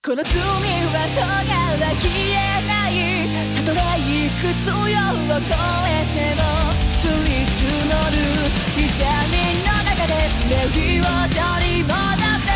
この罪は咎は消えない。たとえいくつ夜を越えても降り積もる痛みの中で目火を取り戻せ。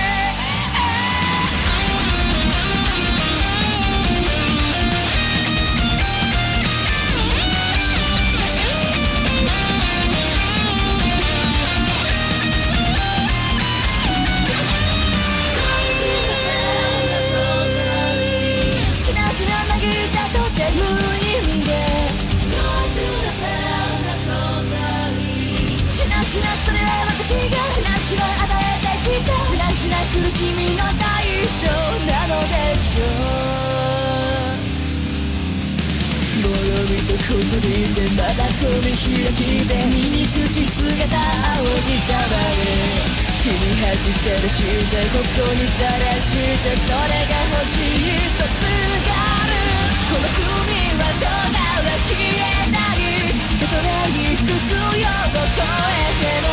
それは私がしなしな与えてきたしなしな苦しみの代償なのでしょう。もろみと小鳥でまだこの開きで醜き姿青にたまれ火に恥さらしてここにさらしてそれが欲しいとすがる。この罪は咎は消えない。たとえいくつ夜を越えても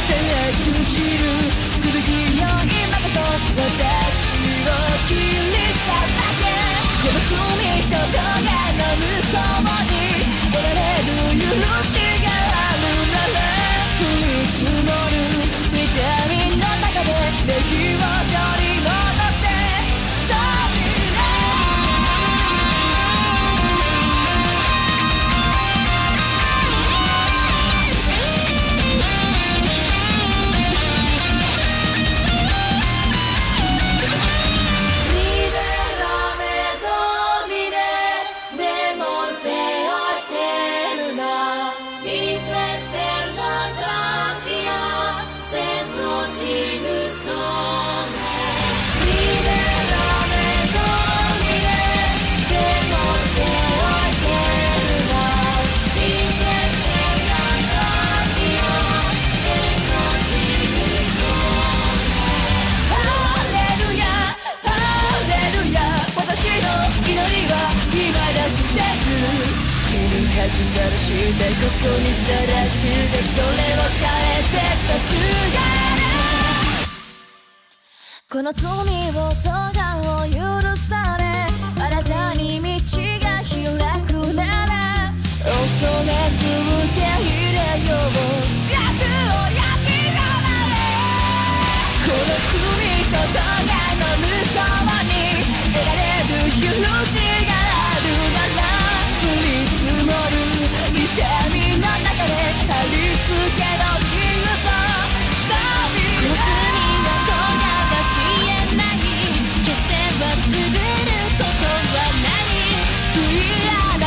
全悪知る剣よ今こそ私を切り裂け。この罪と咎の向こうに得られる許しがあるなら降り積もる痛みの中で目火を取り戻せ。恥さらしてここにさらしてそれを変えてたすがる。この罪を咎を許され新たに道が開くなら恐れず受け入れよう。役を焼き払え。この罪と咎の向こうに得られる許しがあるなら降り積もる痛みの中で貼り付けの仕草。この罪の咎は消えない。決して忘れることはない。悔い改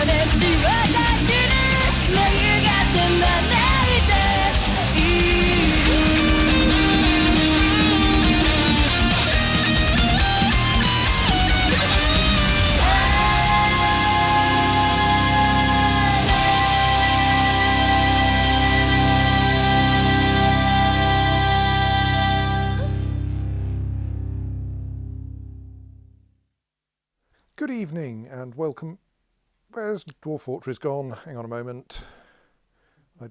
めし私に願って招いている。Good evening and welcome. Where's Dwarf Fortress gone? Hang on a moment. I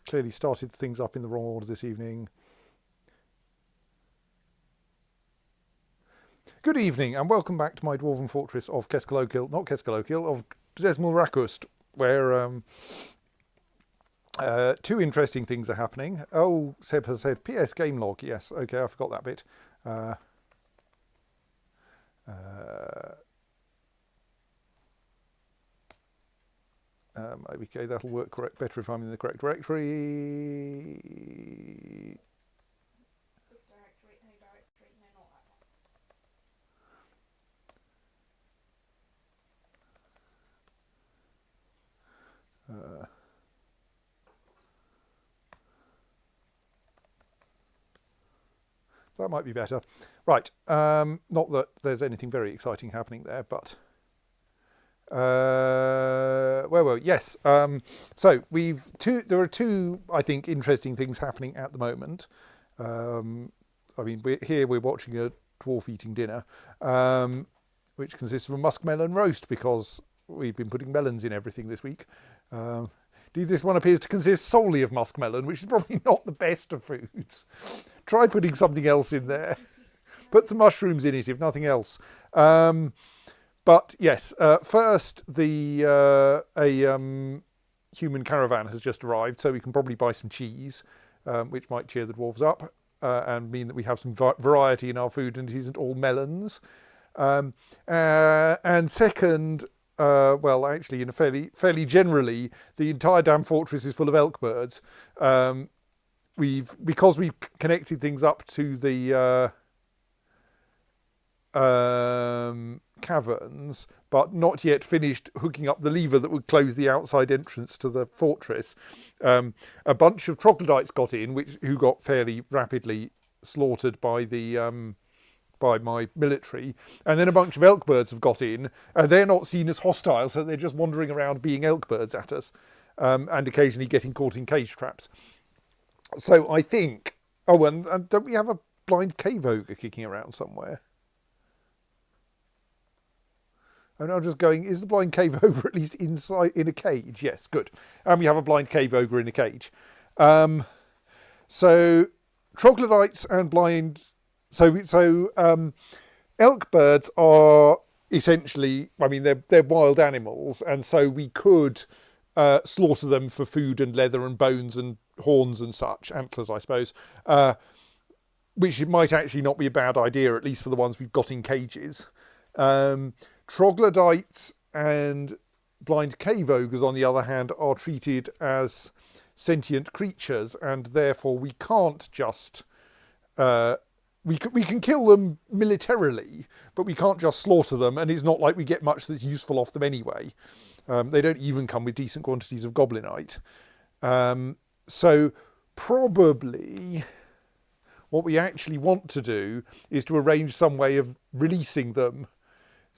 clearly started things up in the wrong order this evening. Good evening and welcome back to my Dwarven Fortress of not Keskalokil, of Esmulrakust, where two interesting things are happening. Oh, Seb has said PS game log. Yes, okay, I forgot that bit. Okay, that'll work better if I'm in the correct directory. Which directory? No directory, no, not that one. That might be better. Right, not that there's anything very exciting happening there, but... yes. So there are two, I think, interesting things happening at the moment. I mean, we're watching a dwarf eating dinner, which consists of a muskmelon roast because we've been putting melons in everything this week. This one appears to consist solely of muskmelon, which is probably not the best of foods. Try putting something else in there. put some mushrooms in it, if nothing else. But yes, first human caravan has just arrived, so we can probably buy some cheese, which might cheer the dwarves up and mean that we have some variety in our food and it isn't all melons. And second, well, actually, in a fairly generally, the entire damn fortress is full of elk birds. Because we've connected things up to the caverns, but not yet finished hooking up the lever that would close the outside entrance to the fortress. A bunch of troglodytes got in, who got fairly rapidly slaughtered by by my military, and then a bunch of elk birds have got in, and they're not seen as hostile, so they're just wandering around being elk birds at us, and occasionally getting caught in cage traps. So I think, and don't we have a blind cave ogre kicking around somewhere? And I'm just going, is the blind cave ogre at least inside in a cage? Yes, good. And we have a blind cave ogre in a cage. So troglodytes and blind... So elk birds are essentially, I mean, they're wild animals, and so we could slaughter them for food and leather and bones and horns and such, antlers, I suppose, which might actually not be a bad idea, at least for the ones we've got in cages. Troglodytes and blind cave ogres, on the other hand, are treated as sentient creatures, and therefore we can't just... We can kill them militarily, but we can't just slaughter them, and it's not like we get much that's useful off them anyway. They don't even come with decent quantities of goblinite. So probably what we actually want to do is to arrange some way of releasing them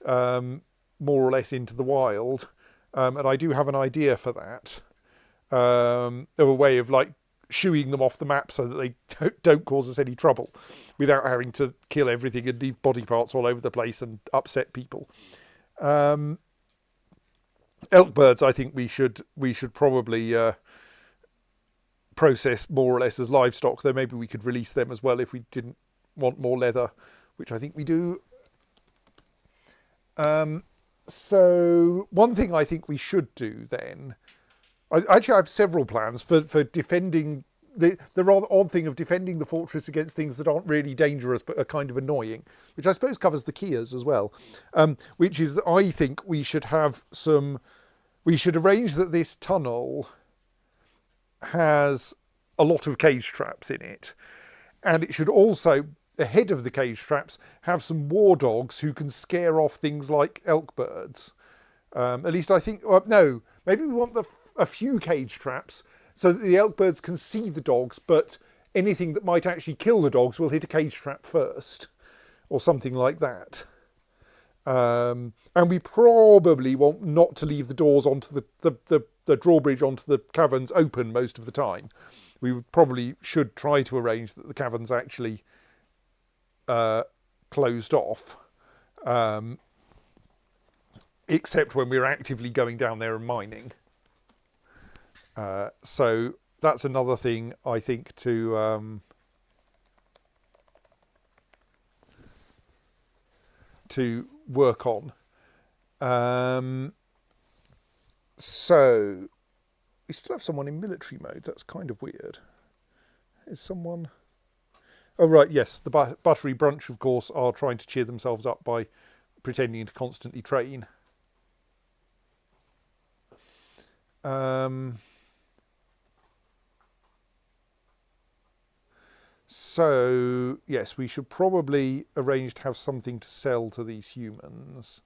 more or less into the wild. And I do have an idea for that, of a way of like shooing them off the map so that they don't cause us any trouble without having to kill everything and leave body parts all over the place and upset people. Elk birds, I think we should probably process more or less as livestock, though maybe we could release them as well if we didn't want more leather, which I think we do. So one thing I think we should do then, I have several plans for defending the rather odd thing of defending the fortress against things that aren't really dangerous but are kind of annoying, which I suppose covers the Kias as well, which is that I think we should arrange that this tunnel has a lot of cage traps in it, and it should also, ahead of the cage traps, have some war dogs who can scare off things like elk birds. At least I think, no, maybe we want a few cage traps so that the elk birds can see the dogs, but anything that might actually kill the dogs will hit a cage trap first, or something like that. And we probably want not to leave the doors onto the drawbridge onto the caverns open most of the time. We probably should try to arrange that the caverns actually closed off, except when we're actively going down there and mining. So that's another thing I think to work on. So we still have someone in military mode. That's kind of weird. Is someone... Oh, right, yes. The buttery brunch, of course, are trying to cheer themselves up by pretending to constantly train. So, yes, we should probably arrange to have something to sell to these humans.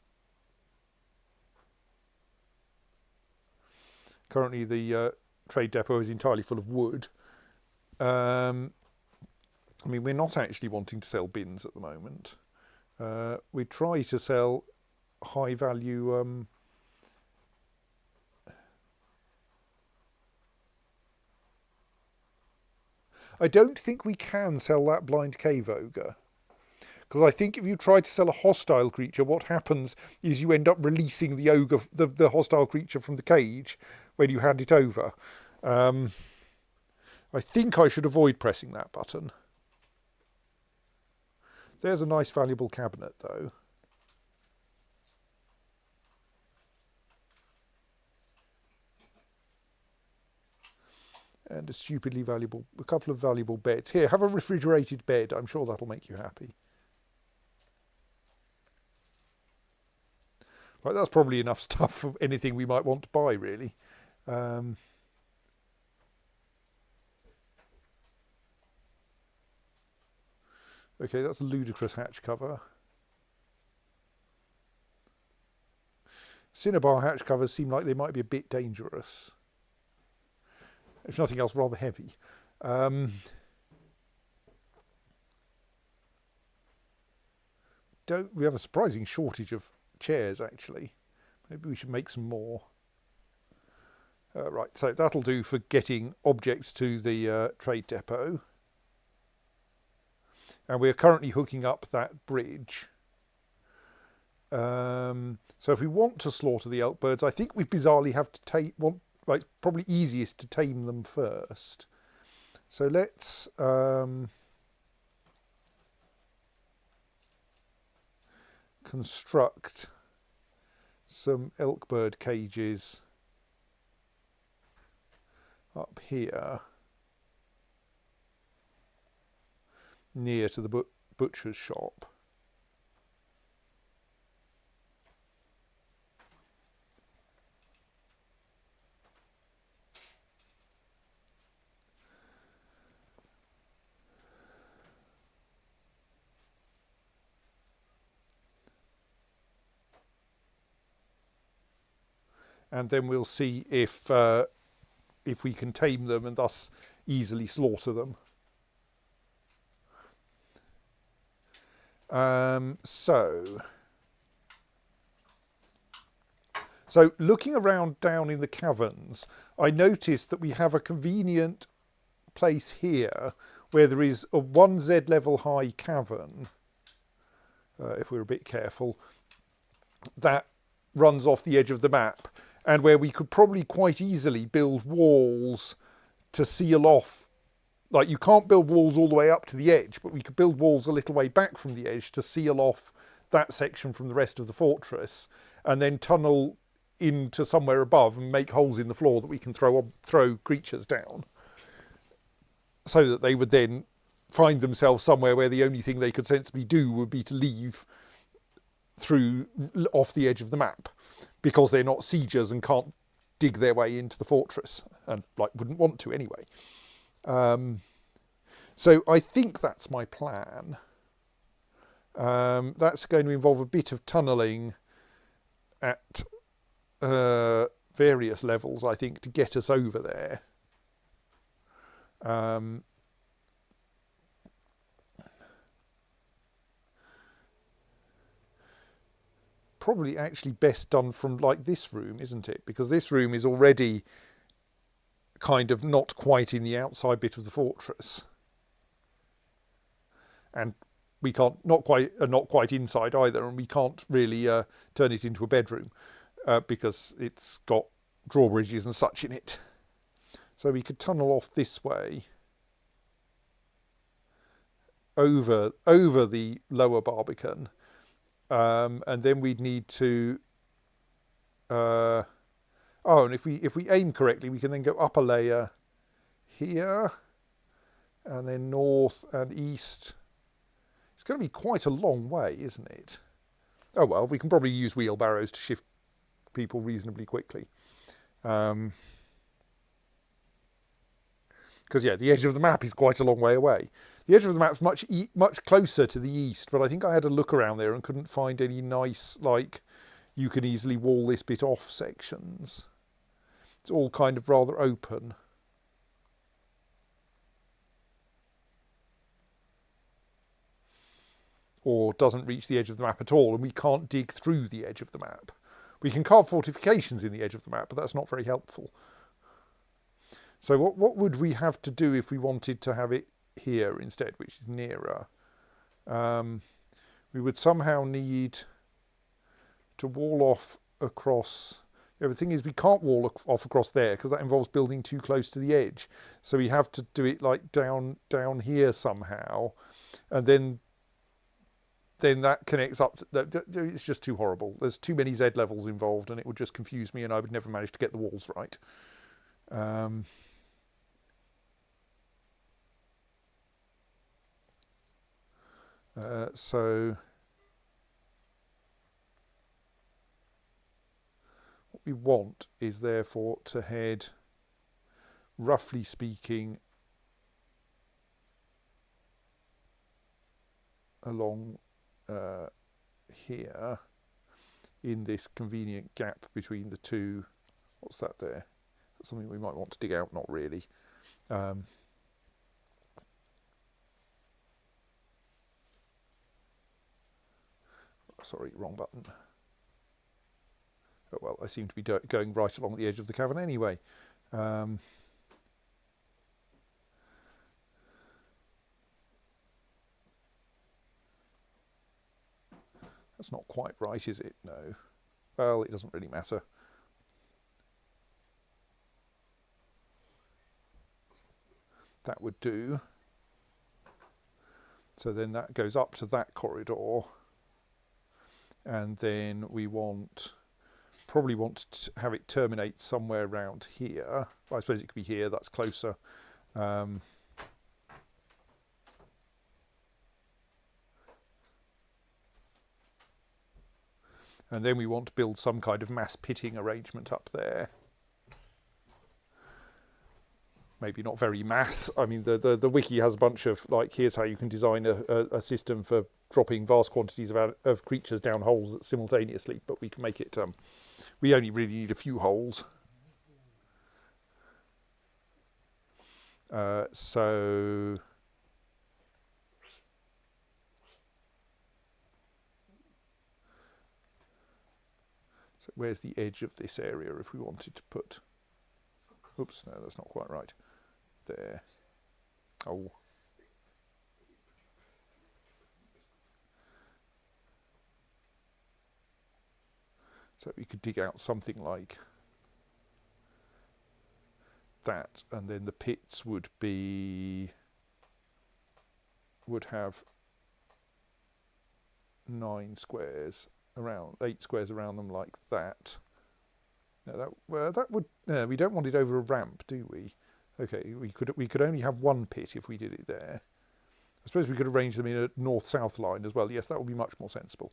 Currently, the trade depot is entirely full of wood. I mean, we're not actually wanting to sell bins at the moment. We try to sell high value... I don't think we can sell that blind cave ogre. Because I think if you try to sell a hostile creature, what happens is you end up releasing the ogre, the hostile creature from the cage when you hand it over. I think I should avoid pressing that button. There's a nice valuable cabinet though. And a couple of valuable beds. Here, have a refrigerated bed. I'm sure that'll make you happy. Right, that's probably enough stuff for anything we might want to buy, really. Okay, that's a ludicrous hatch cover. Cinnabar hatch covers seem like they might be a bit dangerous. If nothing else, rather heavy. We have a surprising shortage of chairs, actually. Maybe we should make some more. Right, so that'll do for getting objects to the trade depot. And we're currently hooking up that bridge. So if we want to slaughter the elk birds, I think we bizarrely have to it's probably easiest to tame them first. So let's construct some elk bird cages up here near to the butcher's shop. And then we'll see if we can tame them and thus easily slaughter them. So looking around down in the caverns, I noticed that we have a convenient place here where there is a 1Z level high cavern, if we're a bit careful, that runs off the edge of the map, and where we could probably quite easily build walls to seal off. Like, you can't build walls all the way up to the edge, but we could build walls a little way back from the edge to seal off that section from the rest of the fortress, and then tunnel into somewhere above and make holes in the floor that we can throw creatures down, so that they would then find themselves somewhere where the only thing they could sensibly do would be to leave off the edge of the map, because they're not siegers and can't dig their way into the fortress, and wouldn't want to anyway. So I think that's my plan. That's going to involve a bit of tunnelling at various levels, I think, to get us over there. Probably actually best done from this room, isn't it? Because this room is already kind of not quite in the outside bit of the fortress, and we can't not quite inside either, and we can't really turn it into a bedroom because it's got drawbridges and such in it. So we could tunnel off this way over the lower Barbican. And then we'd need to and if we aim correctly, we can then go up a layer here, and then north and east. It's going to be quite a long way, isn't it? Oh well, we can probably use wheelbarrows to shift people reasonably quickly. Because yeah, the edge of the map is quite a long way away. The edge of the map's much closer to the east, but I think I had a look around there and couldn't find any nice, you can easily wall this bit off sections. It's all kind of rather open. Or doesn't reach the edge of the map at all, and we can't dig through the edge of the map. We can carve fortifications in the edge of the map, but that's not very helpful. So what would we have to do if we wanted to have it here instead, which is nearer? We would somehow need to wall off across. The thing is, we can't wall off across there because that involves building too close to the edge. So we have to do it down here somehow, and then then that connects up to, it's just too horrible. There's too many Z levels involved, and it would just confuse me, and I would never manage to get the walls right. So what we want is therefore to head, roughly speaking, along here in this convenient gap between the two. What's that there? That's something we might want to dig out. Not really. Sorry, wrong button. Oh, well, I seem to be going right along the edge of the cavern anyway. That's not quite right, is it? No. Well, it doesn't really matter. That would do. So then that goes up to that corridor. And then we probably want to have it terminate somewhere around here. I suppose it could be here, that's closer. And then we want to build some kind of mass pitting arrangement up there. Maybe not very mass. I mean, the wiki has a bunch of, like, here's how you can design a system for dropping vast quantities of creatures down holes simultaneously, but we can make it, we only really need a few holes. So where's the edge of this area if we wanted to put, oops, no, that's not quite right. There. Oh. So we could dig out something like that, and then the pits would have 9 squares around, 8 squares around them like that. Now that would, we don't want it over a ramp, do we? Okay, we could only have one pit if we did it there. I suppose we could arrange them in a north-south line as well. Yes, that would be much more sensible.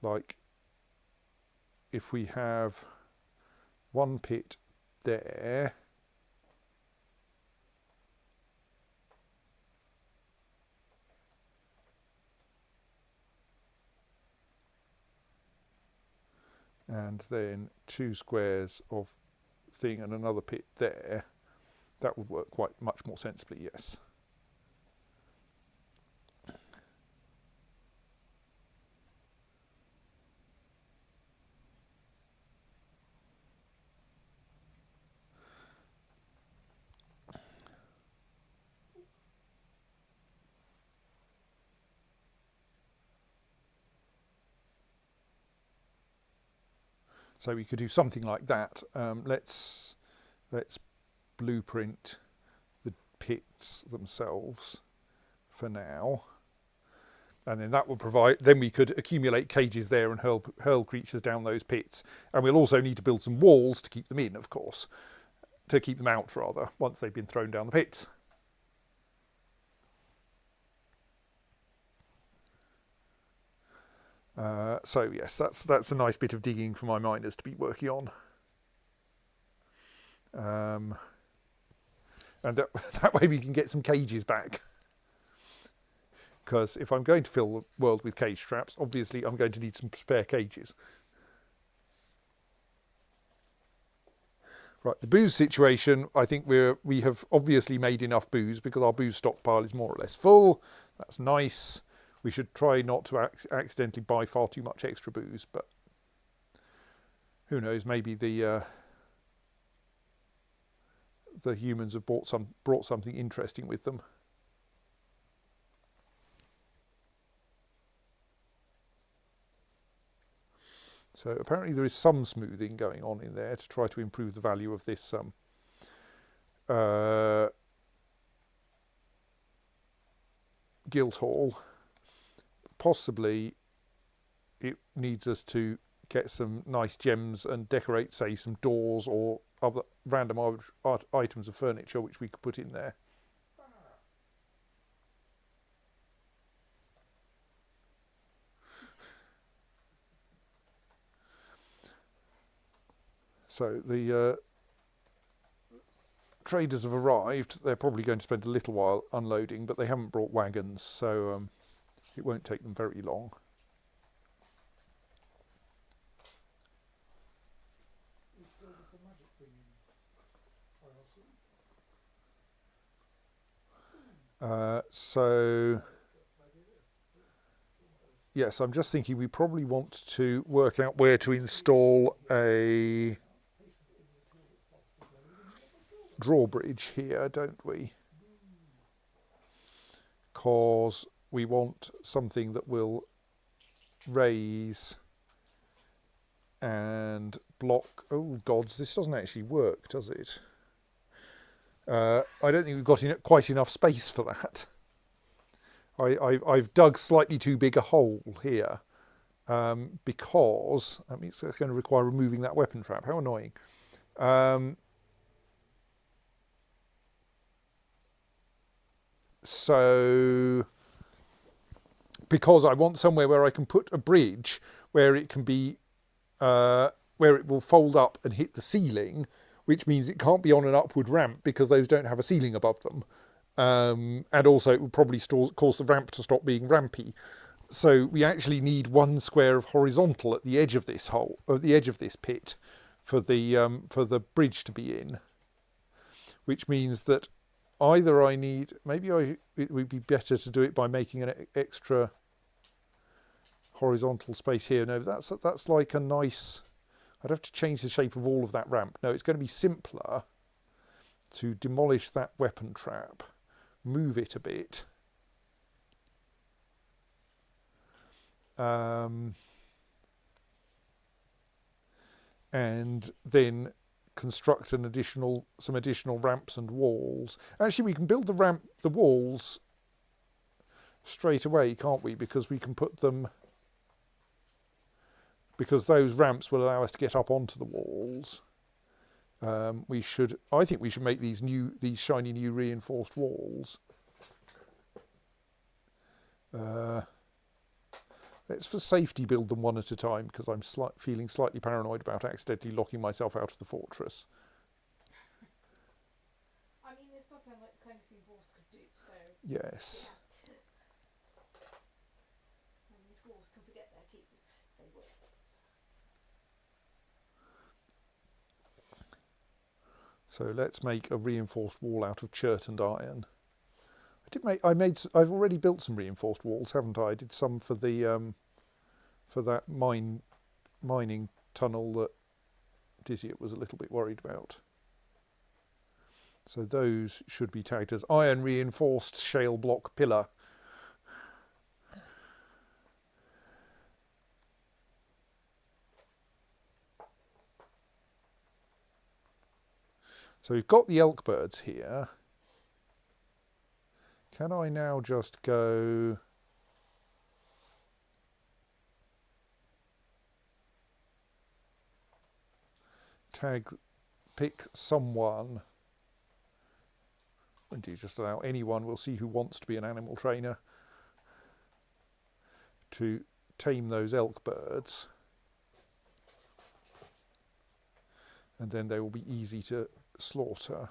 Like, if we have one pit there, and then 2 squares of thing and another pit there, that would work quite much more sensibly, yes. So we could do something like that. Let's blueprint the pits themselves for now, and then that will provide. Then we could accumulate cages there and hurl creatures down those pits. And we'll also need to build some walls to keep them in, of course, to keep them out rather once they've been thrown down the pits. So yes, that's a nice bit of digging for my miners to be working on. And that way we can get some cages back. Because if I'm going to fill the world with cage traps, obviously I'm going to need some spare cages. Right, the booze situation, I think we have obviously made enough booze because our booze stockpile is more or less full. That's nice. We should try not to accidentally buy far too much extra booze, but who knows, maybe the humans have brought something interesting with them. So apparently there is some smoothing going on in there to try to improve the value of this Guildhall. Possibly it needs us to get some nice gems and decorate, say, some doors or other random items of furniture which we could put in there. So the traders have arrived. They're probably going to spend a little while unloading, but they haven't brought wagons, so it won't take them very long. So yes, I'm just thinking we probably want to work out where to install a drawbridge here, don't we? Because we want something that will raise and block. Oh gods, this doesn't actually work, does it? I don't think we've got quite enough space for that. I've dug slightly too big a hole here because I mean, it's going to require removing that weapon trap. How annoying. So, because I want somewhere where I can put a bridge where it can be, where it will fold up and hit the ceiling, which means it can't be on an upward ramp because those don't have a ceiling above them. And also it will probably cause the ramp to stop being rampy. So we actually need one square of horizontal at the edge of this hole, at the edge of this pit, for the bridge to be in. Which means that either I need, maybe it would be better to do it by making an extra horizontal space here. No, that's like a nice. I'd have to change the shape of all of that ramp. No, it's going to be simpler to demolish that weapon trap, move it a bit, and then construct some additional ramps and walls. Actually, we can build the walls straight away, can't we? Because we can put them. Because those ramps will allow us to get up onto the walls. I think we should make these shiny new reinforced walls. Let's, for safety, build them one at a time because I'm feeling slightly paranoid about accidentally locking myself out of the fortress. I mean, this does sound like the kind of thing dwarves could do, so. Yes. Yeah. I mean, if dwarves can forget their keys, they will. So let's make a reinforced wall out of chert and iron. I've already built some reinforced walls, haven't I? I did some for the for that mining tunnel that Dizziot was a little bit worried about. So those should be tagged as iron reinforced shale block pillar. So we've got the elk birds here. Can I now just go pick someone, and do you just allow anyone, we'll see who wants to be an animal trainer, to tame those elk birds, and then they will be easy to slaughter.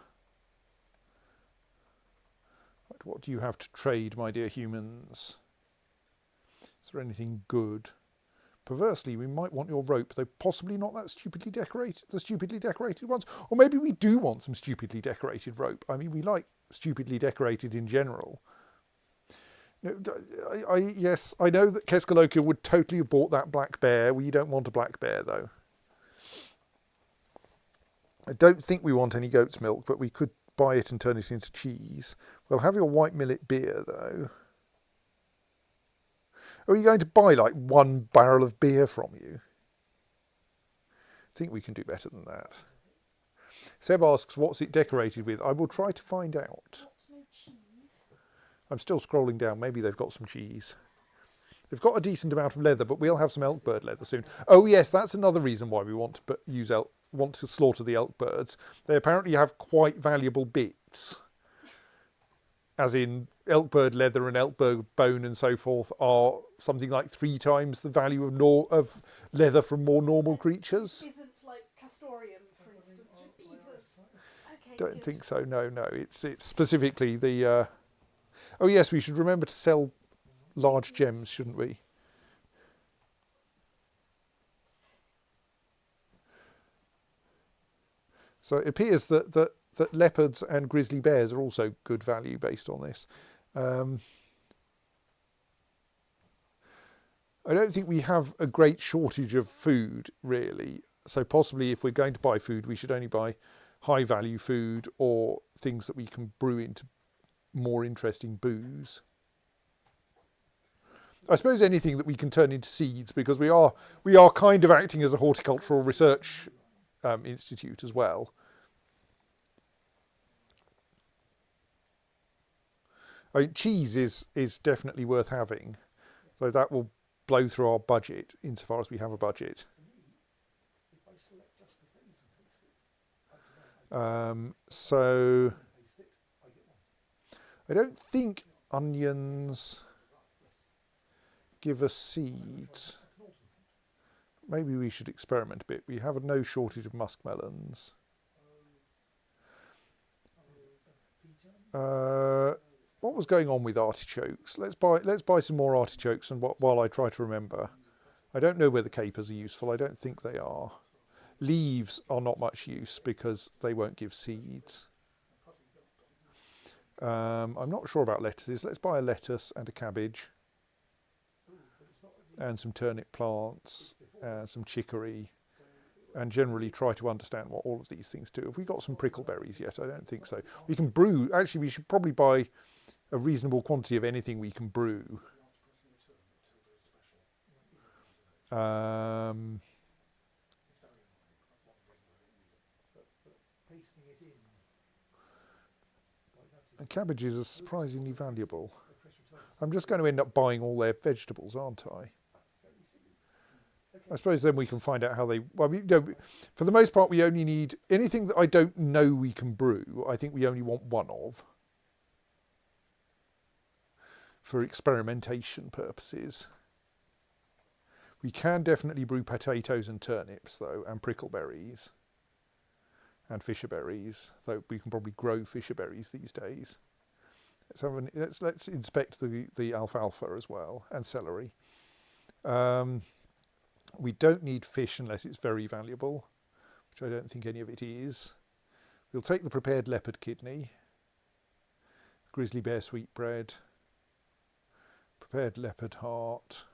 Right, what do you have to trade, my dear humans? Is there anything good? Perversely, we might want your rope, though possibly not that stupidly decorated, the stupidly decorated ones. Or maybe we do want some stupidly decorated rope. I mean, we like stupidly decorated in general. No, yes, I know that Keskalokia would totally have bought that black bear. We don't want a black bear, though. I don't think we want any goat's milk, but we could buy it and turn it into cheese. We'll have your white millet beer, though. Are you going to buy like one barrel of beer from you? I think we can do better than that. Seb asks, what's it decorated with? I will try to find out. What's no cheese? I'm still scrolling down. Maybe they've got some cheese. They've got a decent amount of leather, but we'll have some elk bird leather soon. Oh yes, that's another reason why we want to want to slaughter the elk birds. They apparently have quite valuable bits, as in elk bird leather and elk bird bone and so forth are something like 3 times the value of leather from more normal creatures. Isn't like castoreum, for instance, with beavers. Okay, Don't good. think so. No. It's specifically the. Oh yes, we should remember to sell large gems, shouldn't we? So it appears that leopards and grizzly bears are also good value based on this. I don't think we have a great shortage of food, really. So possibly if we're going to buy food, we should only buy high value food or things that we can brew into more interesting booze. I suppose anything that we can turn into seeds, because we are kind of acting as a horticultural research institute as well. I mean, cheese is definitely worth having, though that will blow through our budget insofar as we have a budget. So I don't think onions give us seeds. Maybe we should experiment a bit. We have no shortage of muskmelons. What was going on with artichokes? Let's buy some more artichokes, and while I try to remember. I don't know whether capers are useful. I don't think they are. Leaves are not much use because they won't give seeds. I'm not sure about lettuces. Let's buy a lettuce and a cabbage and some turnip plants and some chicory, and generally try to understand what all of these things do. Have we got some prickleberries yet? I don't think so. We can brew. Actually, we should probably buy a reasonable quantity of anything we can brew. And cabbages are surprisingly valuable. I'm just going to end up buying all their vegetables, aren't I? I suppose then we can find out how they... Well, for the most part, we only need anything that I don't know we can brew. I think we only want one of, for experimentation purposes. We can definitely brew potatoes and turnips, though, and prickleberries and fisherberries, though we can probably grow fisherberries these days. Let's inspect the alfalfa as well, and celery. We don't need fish unless it's very valuable, which I don't think any of it is. We'll take the prepared leopard kidney, grizzly bear sweetbread, prepared leopard heart,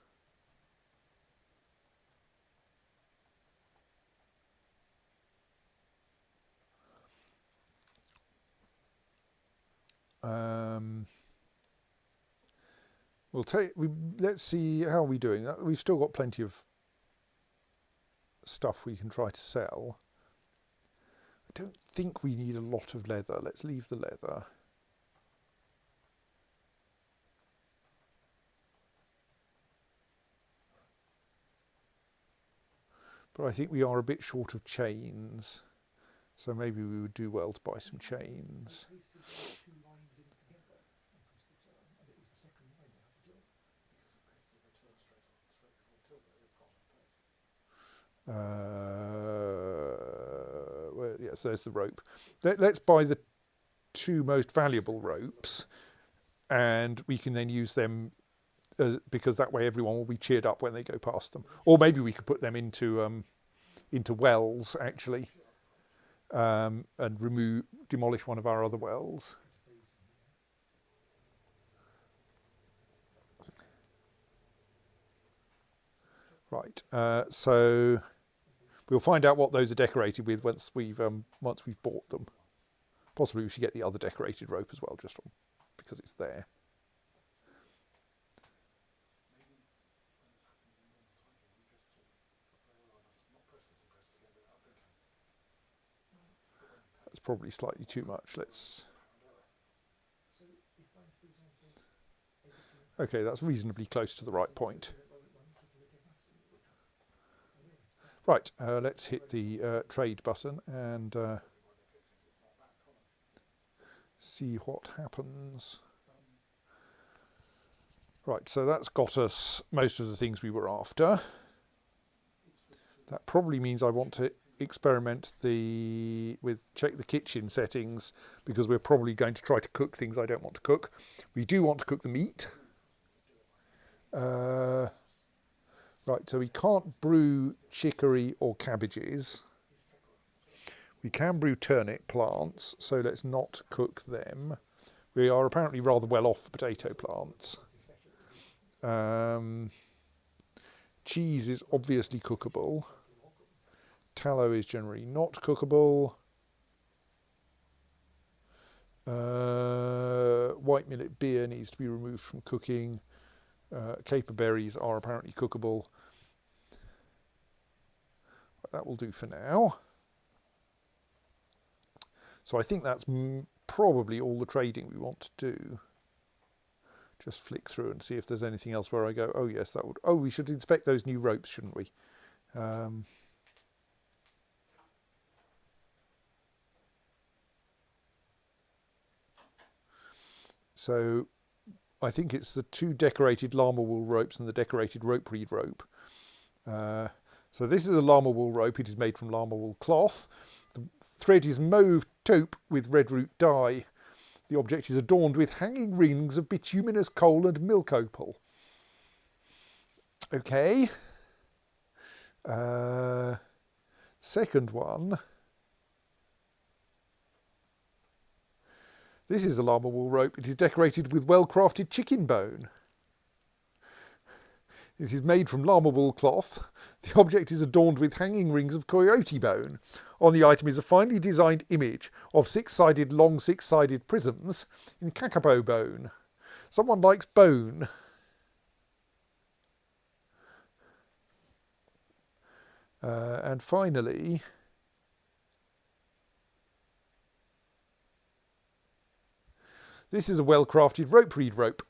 let's see how are we doing. We've still got plenty of stuff we can try to sell. I don't think we need a lot of leather. Let's leave the leather. But I think we are a bit short of chains, so maybe we would do well to buy some chains. Well, yes, there's the rope. Let's buy the 2 most valuable ropes, and we can then use them because that way everyone will be cheered up when they go past them. Or maybe we could put them into wells actually, and demolish one of our other wells. Right. So we'll find out what those are decorated with once we've bought them. Possibly we should get the other decorated rope as well, just because it's there. That's probably slightly too much. Let's... Okay, that's reasonably close to the right point. Right, let's hit the trade button and see what happens. Right, so that's got us most of the things we were after. That probably means I want to experiment check the kitchen settings, because we're probably going to try to cook things I don't want to cook. We do want to cook the meat. Right, so we can't brew chicory or cabbages. We can brew turnip plants, so let's not cook them. We are apparently rather well off for potato plants. Cheese is obviously cookable. Tallow is generally not cookable. White millet beer needs to be removed from cooking. Caper berries are apparently cookable. That will do for now. So I think that's probably all the trading we want to do. Just flick through and see if there's anything else where I go, oh yes, that would... Oh, we should inspect those new ropes, shouldn't we? So I think it's the 2 decorated llama wool ropes and the decorated rope reed rope. So this is a llama wool rope. It is made from llama wool cloth. The thread is mauve taupe with red root dye. The object is adorned with hanging rings of bituminous coal and milk opal. Okay. Second one. This is a llama wool rope. It is decorated with well-crafted chicken bone. It is made from llama wool cloth. The object is adorned with hanging rings of coyote bone. On the item is a finely designed image of long six-sided prisms in kakapo bone. Someone likes bone. And finally, this is a well-crafted rope reed rope.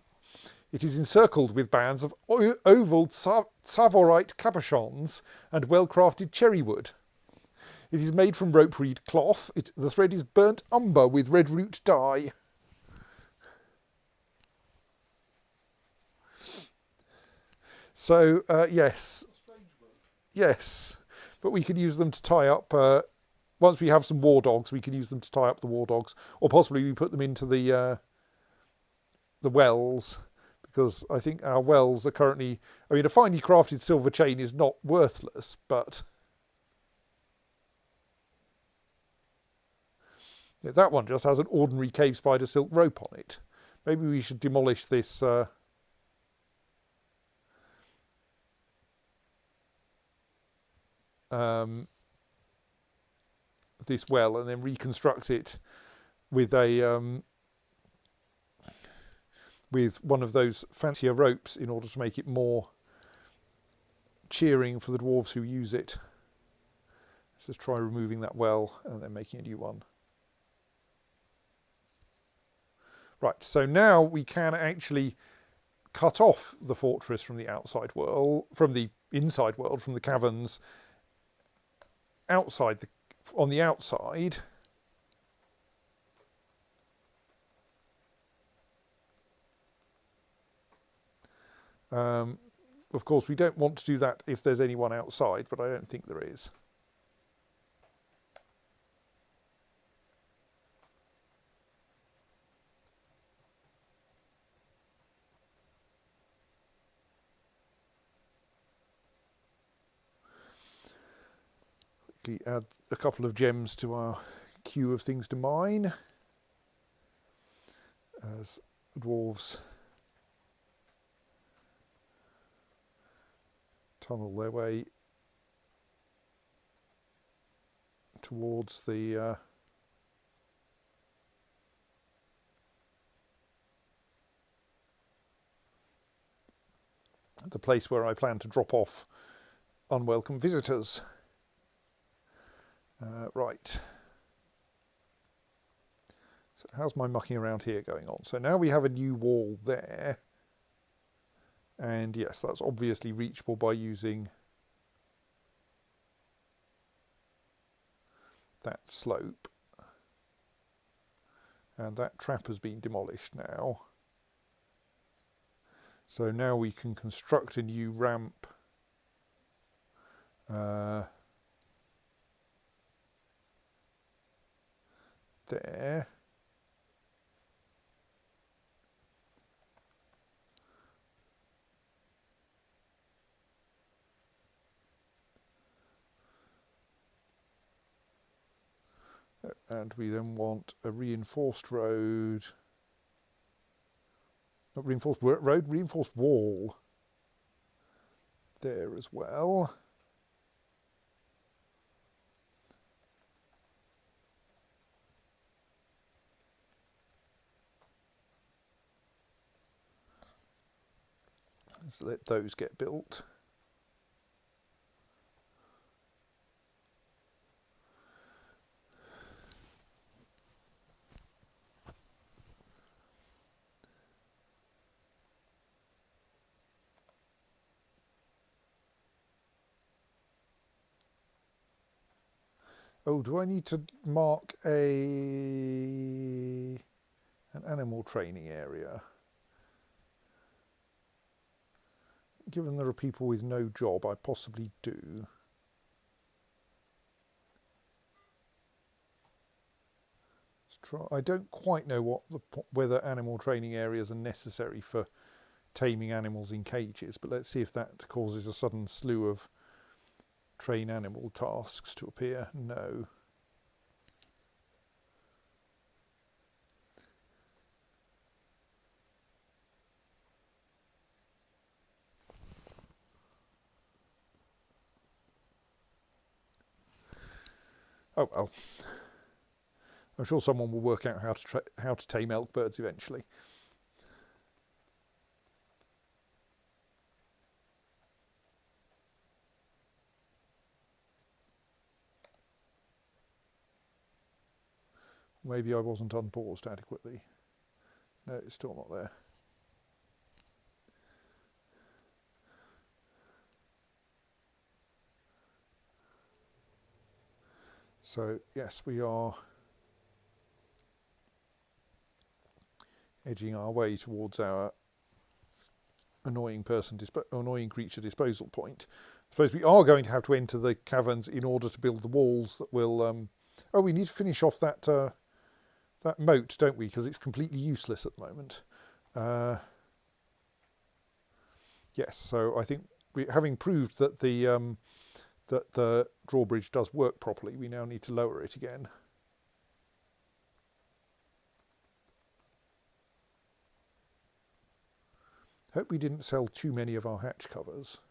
It is encircled with bands of oval Savorite cabochons and well-crafted cherry wood. It is made from rope reed cloth. The thread is burnt umber with red root dye. So, yes. Yes. But we could use them to tie up... once we have some war dogs, we can use them to tie up the war dogs. Or possibly we put them into the wells. Because I think our wells are currently... I mean, a finely crafted silver chain is not worthless, but... Yeah, that one just has an ordinary cave spider silk rope on it. Maybe we should demolish this... this well and then reconstruct it with a... with one of those fancier ropes in order to make it more cheering for the dwarves who use it. Let's just try removing that well and then making a new one. Right, so now we can actually cut off the fortress from the outside world, from the inside world, from the caverns outside on the outside. Of course, we don't want to do that if there's anyone outside, but I don't think there is. Quickly add a couple of gems to our queue of things to mine as dwarves tunnel their way towards the place where I plan to drop off unwelcome visitors. Right. So how's my mucking around here going on? So now we have a new wall there. And yes, that's obviously reachable by using that slope. And that trap has been demolished now. So now we can construct a new ramp there. And we then want a reinforced road. Not reinforced road, reinforced wall there as well. Let's let those get built. Oh, do I need to mark an animal training area? Given there are people with no job, I possibly do. Let's try. I don't quite know whether animal training areas are necessary for taming animals in cages, but let's see if that causes a sudden slew of train animal tasks to appear. No. Oh well. I'm sure someone will work out how to tame elk birds eventually. Maybe I wasn't unpaused adequately. No, it's still not there. So yes, we are edging our way towards our annoying creature disposal point. I suppose we are going to have to enter the caverns in order to build the walls that will. Oh, we need to finish off that that moat, don't we? Because it's completely useless at the moment. Yes, so I think having proved that the drawbridge does work properly, we now need to lower it again. Hope we didn't sell too many of our hatch covers,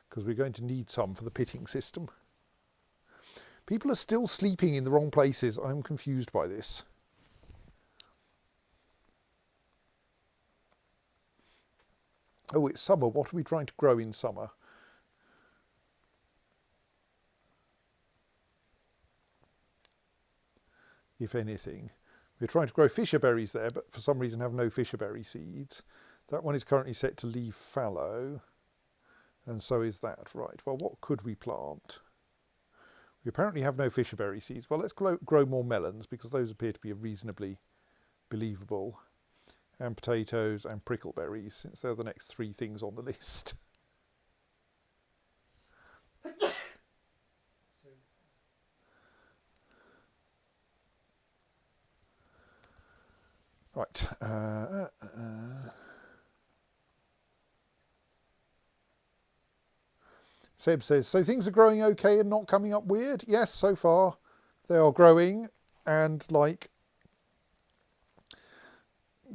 because we're going to need some for the pitting system. People are still sleeping in the wrong places. I'm confused by this. Oh, it's summer. What are we trying to grow in summer? If anything. We're trying to grow fisher berries there, but for some reason have no fisher berry seeds. That one is currently set to leave fallow, and so is that. Right, well, what could we plant? We apparently have no fisher berry seeds. Well, let's grow more melons, because those appear to be reasonably believable. And potatoes and prickleberries, since they're the next three things on the list. Right. Seb says, so things are growing okay and not coming up weird? Yes, so far they are growing, and like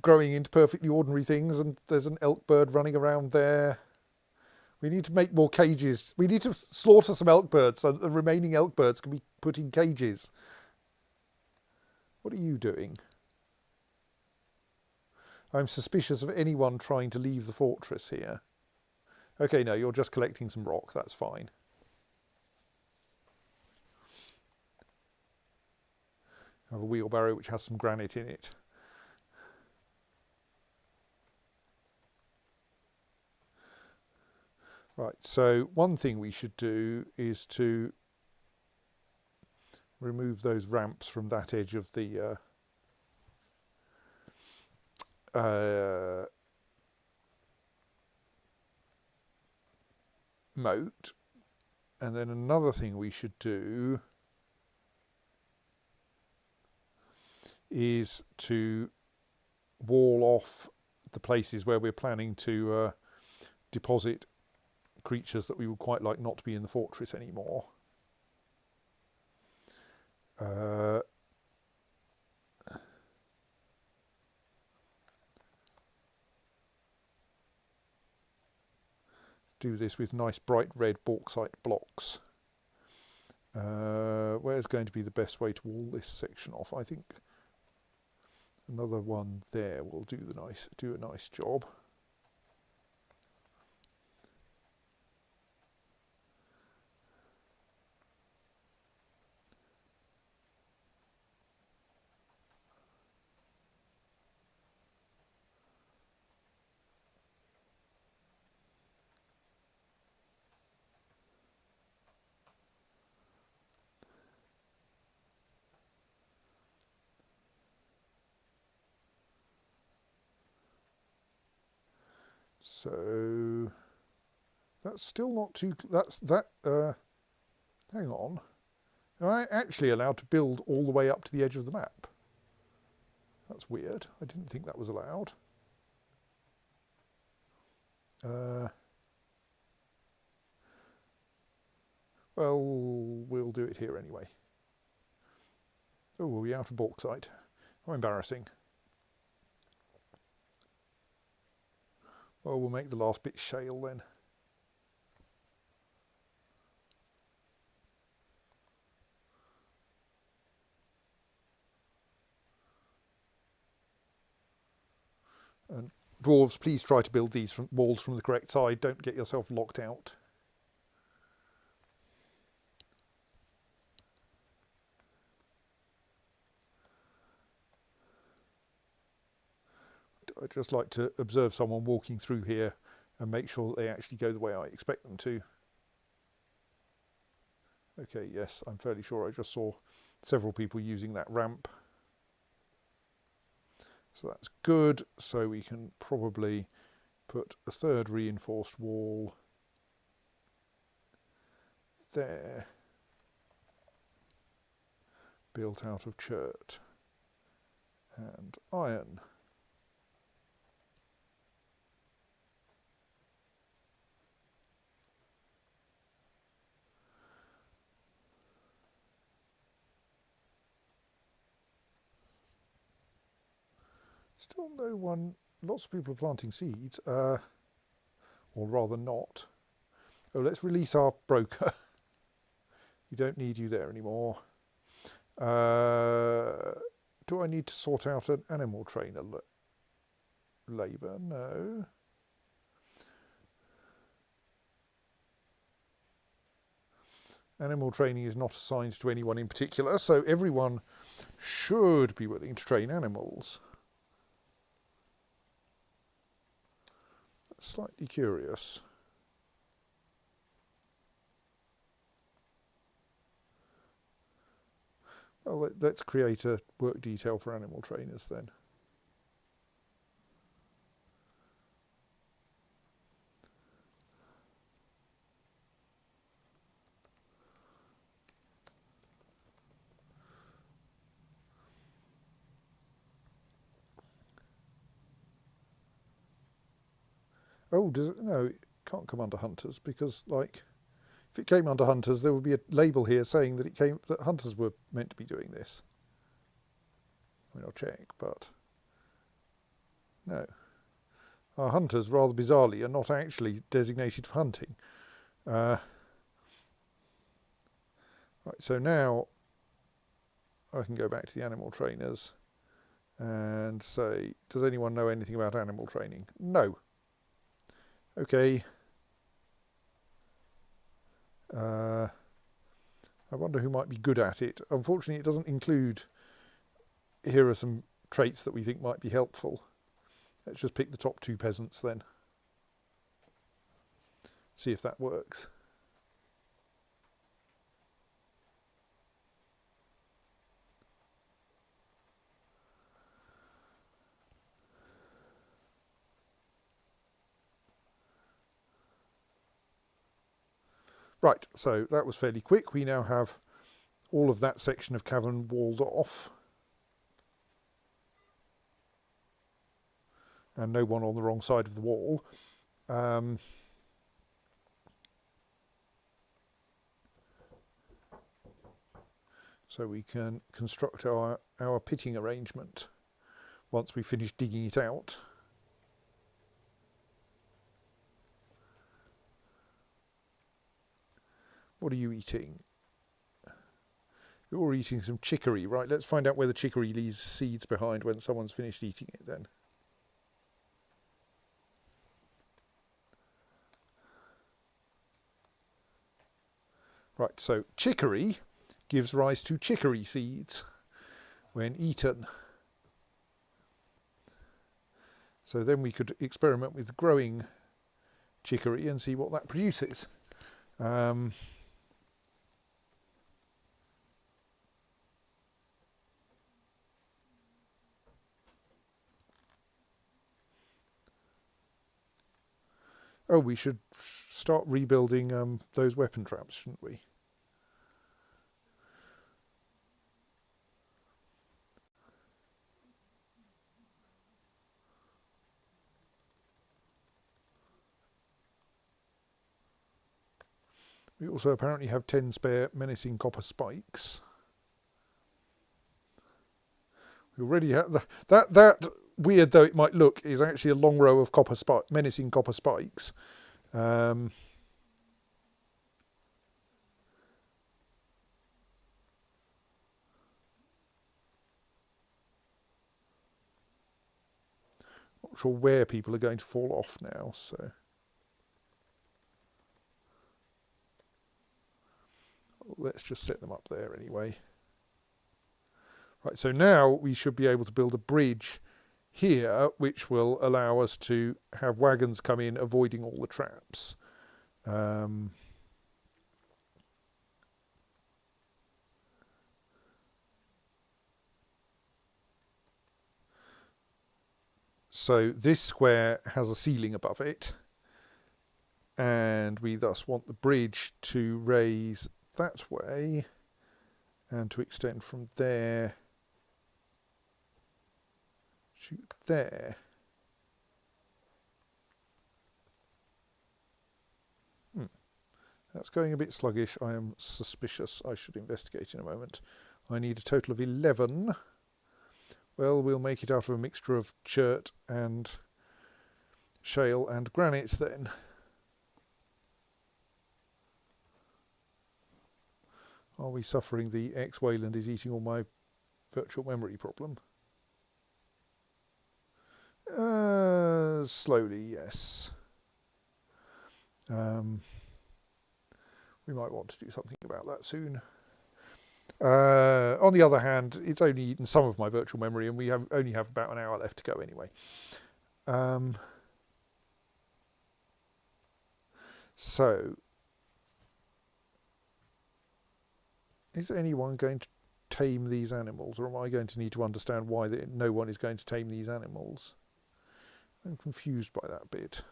growing into perfectly ordinary things, and there's an elk bird running around there. We need to make more cages. We need to slaughter some elk birds so that the remaining elk birds can be put in cages. What are you doing? I'm suspicious of anyone trying to leave the fortress here. Okay, no, you're just collecting some rock. That's fine. I have a wheelbarrow which has some granite in it. Right, so one thing we should do is to remove those ramps from that edge of the moat. And then another thing we should do is to wall off the places where we're planning to deposit creatures that we would quite like not to be in the fortress anymore. Do this with nice bright red bauxite blocks. Where's going to be the best way to wall this section off? I think another one there will do a nice job. So that's still not too. Hang on. Am I actually allowed to build all the way up to the edge of the map? That's weird. I didn't think that was allowed. Well, we'll do it here anyway. Oh, are we out of bauxite? How embarrassing. Well, we'll make the last bit shale then. And dwarves, please try to build these walls from the correct side. Don't get yourself locked out. I'd just like to observe someone walking through here and make sure that they actually go the way I expect them to. Okay, yes, I'm fairly sure I just saw several people using that ramp. So that's good. So we can probably put a third reinforced wall there, built out of chert and iron. Still no one, lots of people are planting seeds, or rather not. Oh, let's release our broker. We don't need you there anymore. Do I need to sort out an animal trainer labour? No. Animal training is not assigned to anyone in particular, so everyone should be willing to train animals. That's slightly curious. Well, let's create a work detail for animal trainers then. Oh, no, it can't come under hunters because, like, if it came under hunters, there would be a label here saying that that hunters were meant to be doing this. I mean, I'll check, but no. Our hunters, rather bizarrely, are not actually designated for hunting. Right, so now I can go back to the animal trainers and say, does anyone know anything about animal training? No. Okay. I wonder who might be good at it. Unfortunately, it doesn't include, here are some traits that we think might be helpful. Let's just pick the top two peasants then. see if that works. Right, so that was fairly quick. We now have all of that section of cavern walled off. And no one on the wrong side of the wall. So we can construct our pitting arrangement once we finish digging it out. What are you eating? You're eating some chicory, right? Let's find out where the chicory leaves seeds behind when someone's finished eating it then. Right, so chicory gives rise to chicory seeds when eaten. So then we could experiment with growing chicory and see what that produces. Oh, we should start rebuilding those weapon traps, shouldn't we? We also apparently have 10 spare menacing copper spikes. We already have that weird though it might look, is actually a long row of menacing copper spikes. Not sure where people are going to fall off now, so let's just set them up there anyway. Right, so now we should be able to build a bridge here, which will allow us to have wagons come in, avoiding all the traps. So this square has a ceiling above it, and we thus want the bridge to raise that way and to extend from there to there. That's going a bit sluggish. I am suspicious. I should investigate in a moment. I need a total of 11. Well, we'll make it out of a mixture of chert and shale and granite then. Are we suffering the X-Wayland is eating all my virtual memory problem? Slowly, yes. We might want to do something about that soon. On the other hand, it's only eaten some of my virtual memory, and we only have about an hour left to go anyway. So, is anyone going to tame these animals, or am I going to need to understand why no one is going to tame these animals? I'm confused by that bit.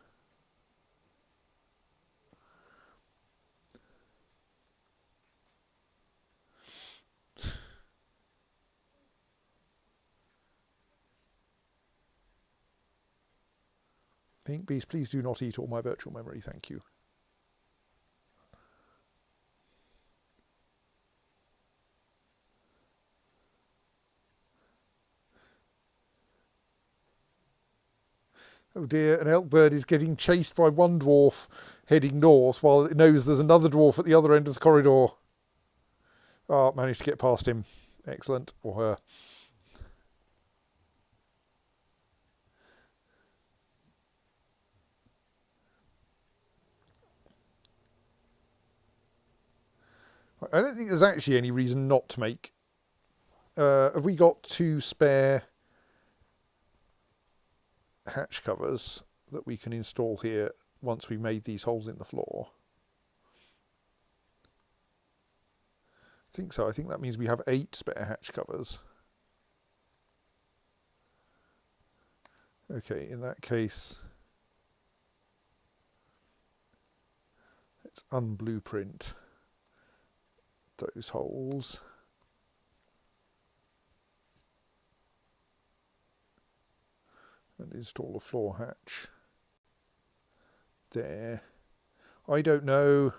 Pink Beast, please do not eat all my virtual memory, thank you. Oh dear, an elk bird is getting chased by one dwarf heading north while it knows there's another dwarf at the other end of the corridor. Oh, managed to get past him. Excellent. Or her. I don't think there's actually any reason not to make... have we got 2 spare hatch covers that we can install here once we made these holes in the floor. I think so. I think that means we have 8 spare hatch covers. Okay, in that case, let's unblueprint those holes. And install a floor hatch there. I don't know.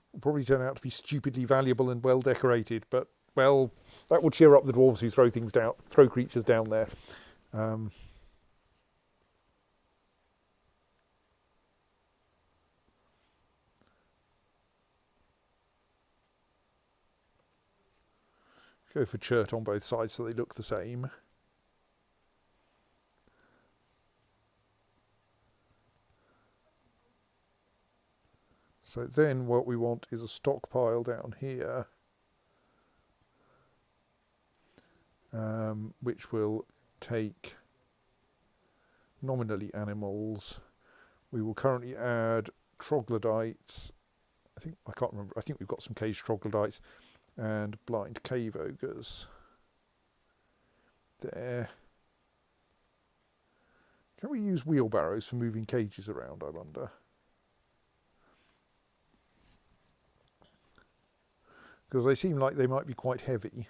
It'll probably turn out to be stupidly valuable and well decorated, but well, that will cheer up the dwarves who throw creatures down there. Go for chert on both sides so they look the same. So then what we want is a stockpile down here, which will take nominally animals. We will currently add troglodytes. I can't remember. I think we've got some caged troglodytes and blind cave ogres there. Can we use wheelbarrows for moving cages around, I wonder? Because they seem like they might be quite heavy.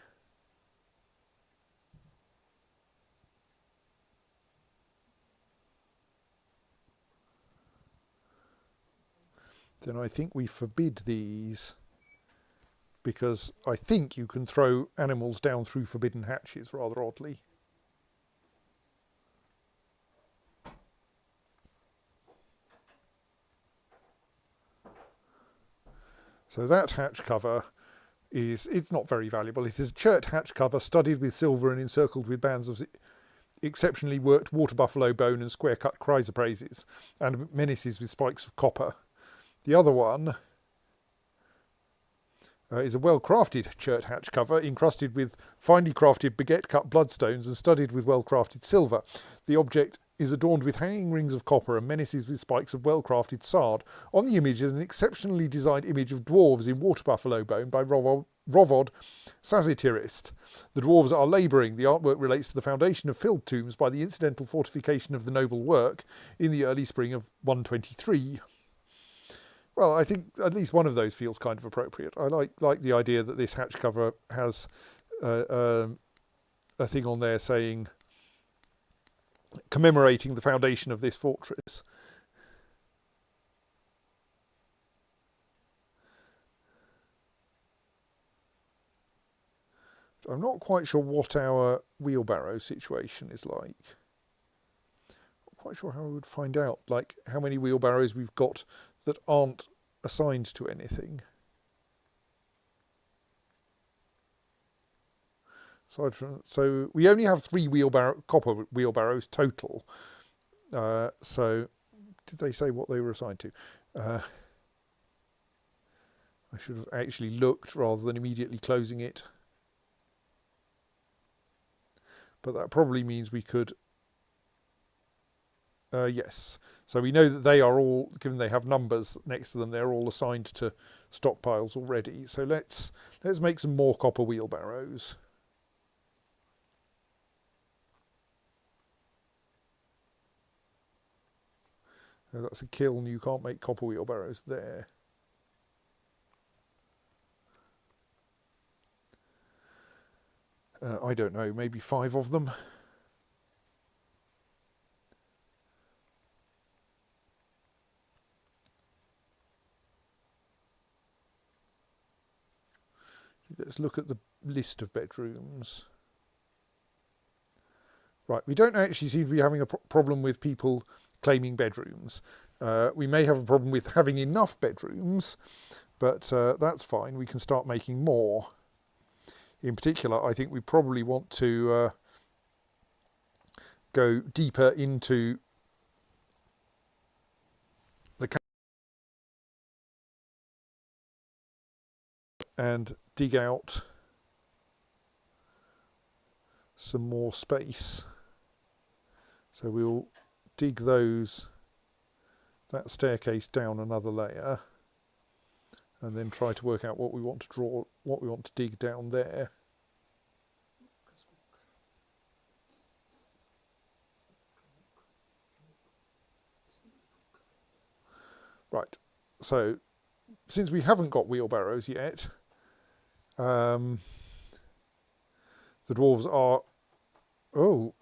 Then I think we forbid these, because I think you can throw animals down through forbidden hatches rather oddly. So that hatch cover it's not very valuable. It is a chert hatch cover studded with silver and encircled with bands of exceptionally worked water buffalo bone and square cut chrysoprases and menaces with spikes of copper. The other one is a well-crafted chert hatch cover encrusted with finely crafted baguette-cut bloodstones and studded with well-crafted silver. The object is adorned with hanging rings of copper and menaces with spikes of well-crafted sard. On the image is an exceptionally designed image of dwarves in water buffalo bone by Rovod Sazitirist. The dwarves are labouring. The artwork relates to the foundation of filled tombs by the incidental fortification of the noble work in the early spring of 123. Well, I think at least one of those feels kind of appropriate. I like the idea that this hatch cover has a thing on there saying commemorating the foundation of this fortress. I'm not quite sure what our wheelbarrow situation is like. Not quite sure how I would find out, like how many wheelbarrows we've got that aren't assigned to anything. So we only have 3 copper wheelbarrows total. So did they say what they were assigned to? I should have actually looked rather than immediately closing it. But that probably means we could. Yes. So we know that they are all, given they have numbers next to them, they're all assigned to stockpiles already. So let's make some more copper wheelbarrows. That's a kiln. You can't make copper wheelbarrows there. I don't know, maybe 5 of them. Let's look at the list of bedrooms. Right, we don't actually seem to be having a problem with people claiming bedrooms. We may have a problem with having enough bedrooms, but that's fine. We can start making more. In particular, I think we probably want to go deeper into the cavern and dig out some more space. So we'll dig that staircase down another layer, and then try to work out what we want to draw, what we want to dig down there. Right, so since we haven't got wheelbarrows yet, the dwarves are... Oh.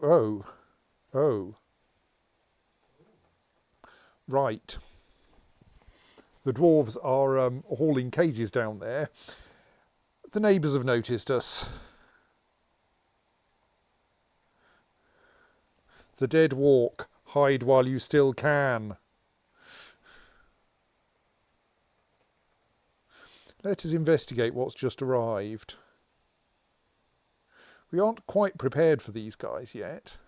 Right. The dwarves are hauling cages down there. The neighbours have noticed us. The dead walk. Hide while you still can. Let us investigate what's just arrived. We aren't quite prepared for these guys yet.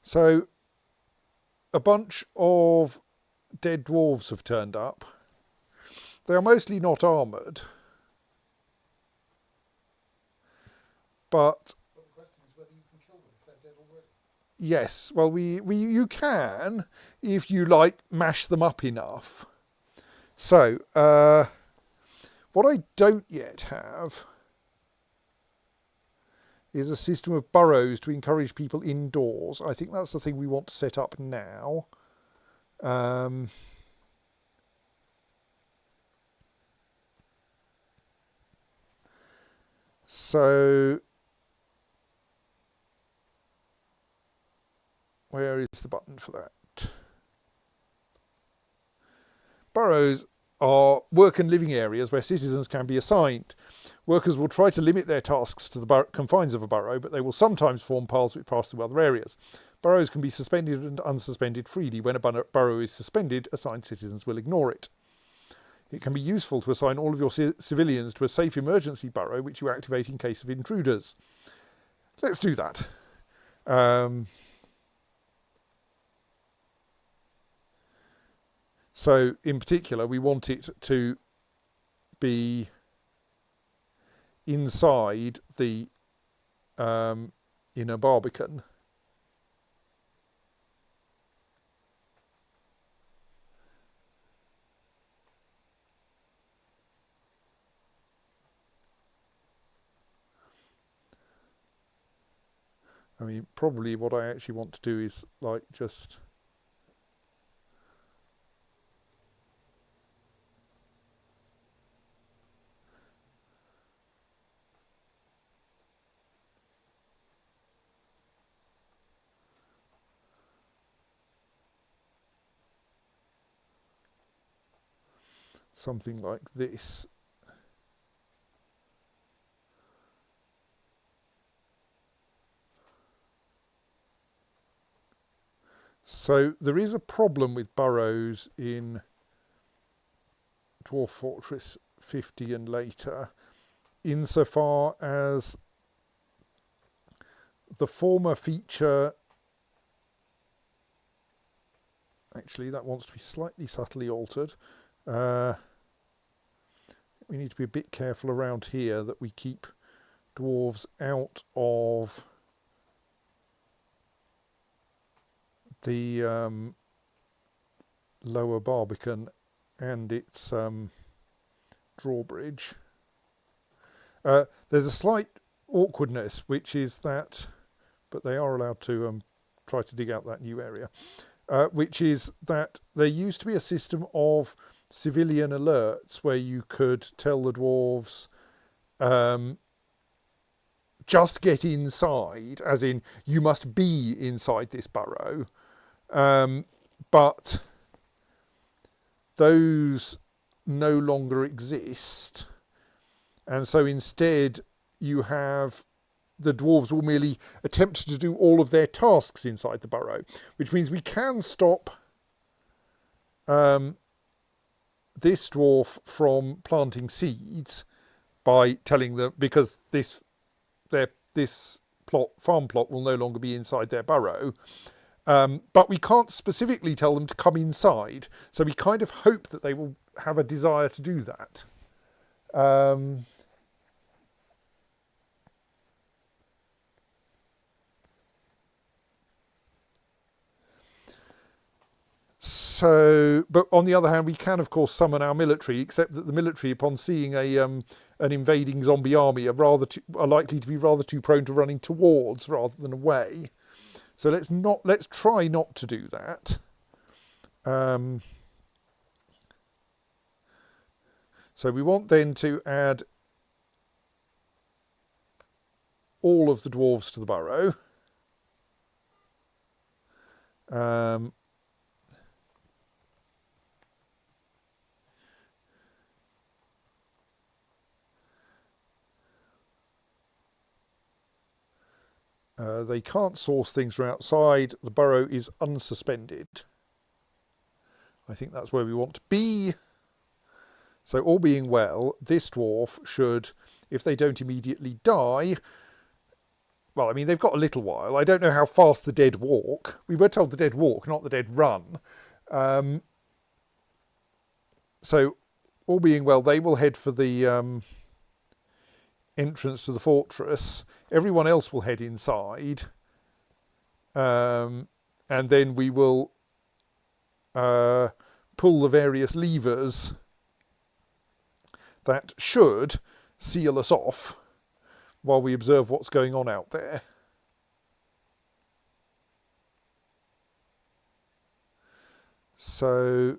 So, a bunch of dead dwarves have turned up. They are mostly not armoured. But the question is whether you can kill them if they're dead already. yes, well, you can, if you mash them up enough. So, what I don't yet have is a system of burrows to encourage people indoors. I think that's the thing we want to set up now. So, where is the button for that? Burrows are work and living areas where citizens can be assigned. Workers will try to limit their tasks to the confines of a burrow, but they will sometimes form paths which pass through other areas. Burrows can be suspended and unsuspended freely. When a burrow is suspended, assigned citizens will ignore it. It can be useful to assign all of your civilians to a safe emergency burrow, which you activate in case of intruders. Let's do that. So, in particular, we want it to be inside the inner barbican. I mean, probably what I actually want to do is just something like this. So there is a problem with burrows in Dwarf Fortress 50 and later, insofar as the former feature, actually that wants to be slightly subtly altered. We need to be a bit careful around here that we keep dwarves out of the lower barbican and its drawbridge. There's a slight awkwardness, which is that, but they are allowed to try to dig out that new area, which is that there used to be a system of civilian alerts where you could tell the dwarves just get inside, as in you must be inside this burrow, but those no longer exist, and so instead you have the dwarves will merely attempt to do all of their tasks inside the burrow, which means we can stop this dwarf from planting seeds by telling them, because this farm plot will no longer be inside their burrow. But we can't specifically tell them to come inside, so we kind of hope that they will have a desire to do that. So, but on the other hand, we can of course summon our military, except that the military, upon seeing an invading zombie army, are likely to be rather too prone to running towards rather than away. So let's try not to do that. So we want then to add all of the dwarves to the burrow. They can't source things from outside. The burrow is unsuspended. I think that's where we want to be. So all being well, this dwarf should, if they don't immediately die, well, I mean, they've got a little while. I don't know how fast the dead walk. We were told the dead walk, not the dead run. So all being well, they will head for the entrance to the fortress. Everyone else will head inside. And then we will pull the various levers that should seal us off while we observe what's going on out there. So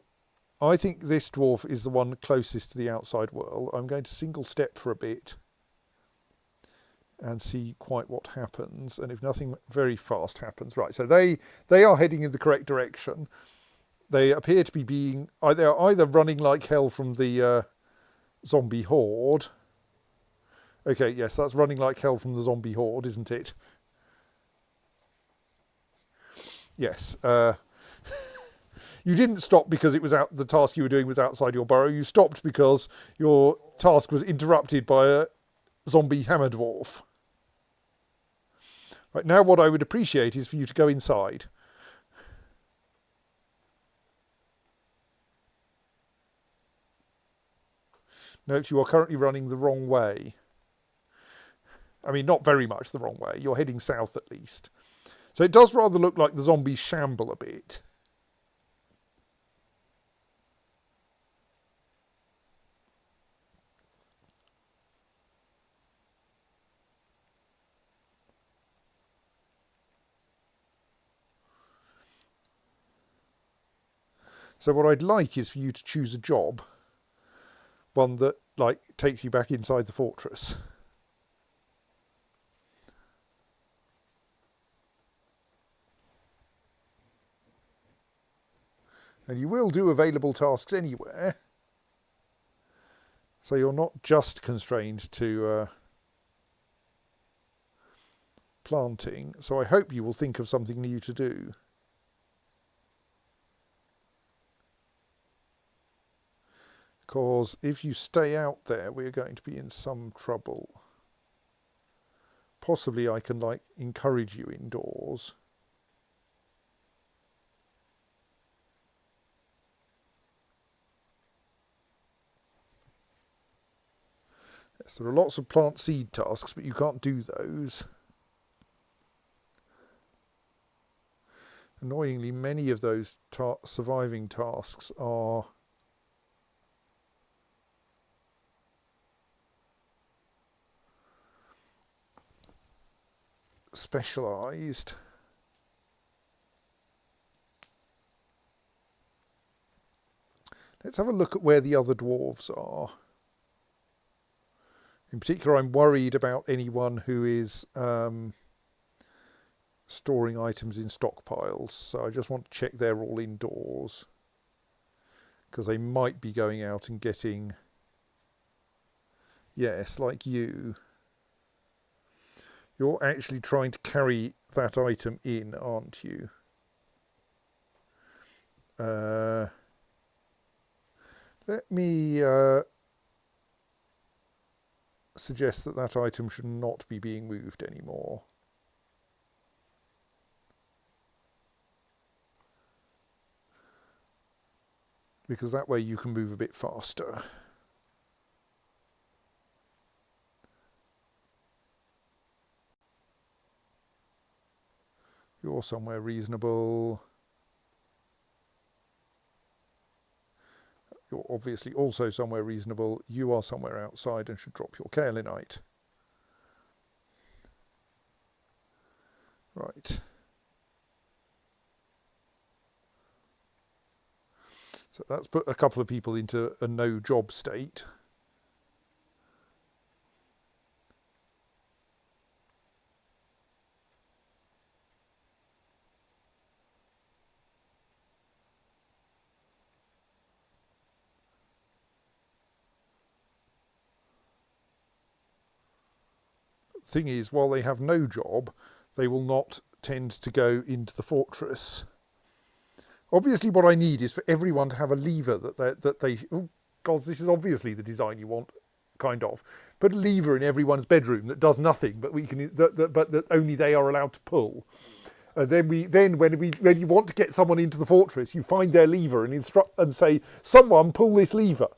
I think this dwarf is the one closest to the outside world. I'm going to single step for a bit and see quite what happens, and if nothing very fast happens. Right, so they are heading in the correct direction. They appear to be they're either running like hell from the zombie horde. Okay, yes, that's running like hell from the zombie horde, isn't it? Yes. You didn't stop because it was the task you were doing was outside your burrow. You stopped because your task was interrupted by a zombie hammer dwarf. Right, now what I would appreciate is for you to go inside. Note you are currently running the wrong way. I mean, not very much the wrong way. You're heading south at least. So it does rather look like the zombies shamble a bit. So what I'd like is for you to choose a job. One that, like, takes you back inside the fortress. And you will do available tasks anywhere. So you're not just constrained to planting. So I hope you will think of something new to do. Because if you stay out there, we're going to be in some trouble. Possibly I can, like, encourage you indoors. Yes, there are lots of plant seed tasks, but you can't do those. Annoyingly, many of those surviving tasks are specialised. Let's have a look at where the other dwarves are. In particular, I'm worried about anyone who is storing items in stockpiles, so I just want to check they're all indoors, because they might be going out and getting, yes, like you. You're actually trying to carry that item in, aren't you? Let me suggest that that item should not be being moved anymore. Because that way you can move a bit faster. You're somewhere reasonable. You're obviously also somewhere reasonable. You are somewhere outside and should drop your kaolinite. Right. So that's put a couple of people into a no job state. Thing is, while they have no job, they will not tend to go into the fortress. Obviously, what I need is for everyone to have a lever that they. Oh, God, this is obviously the design you want, kind of. Put a lever in everyone's bedroom that does nothing, but that only they are allowed to pull. And then when you want to get someone into the fortress, you find their lever and instruct and say, "Someone pull this lever,"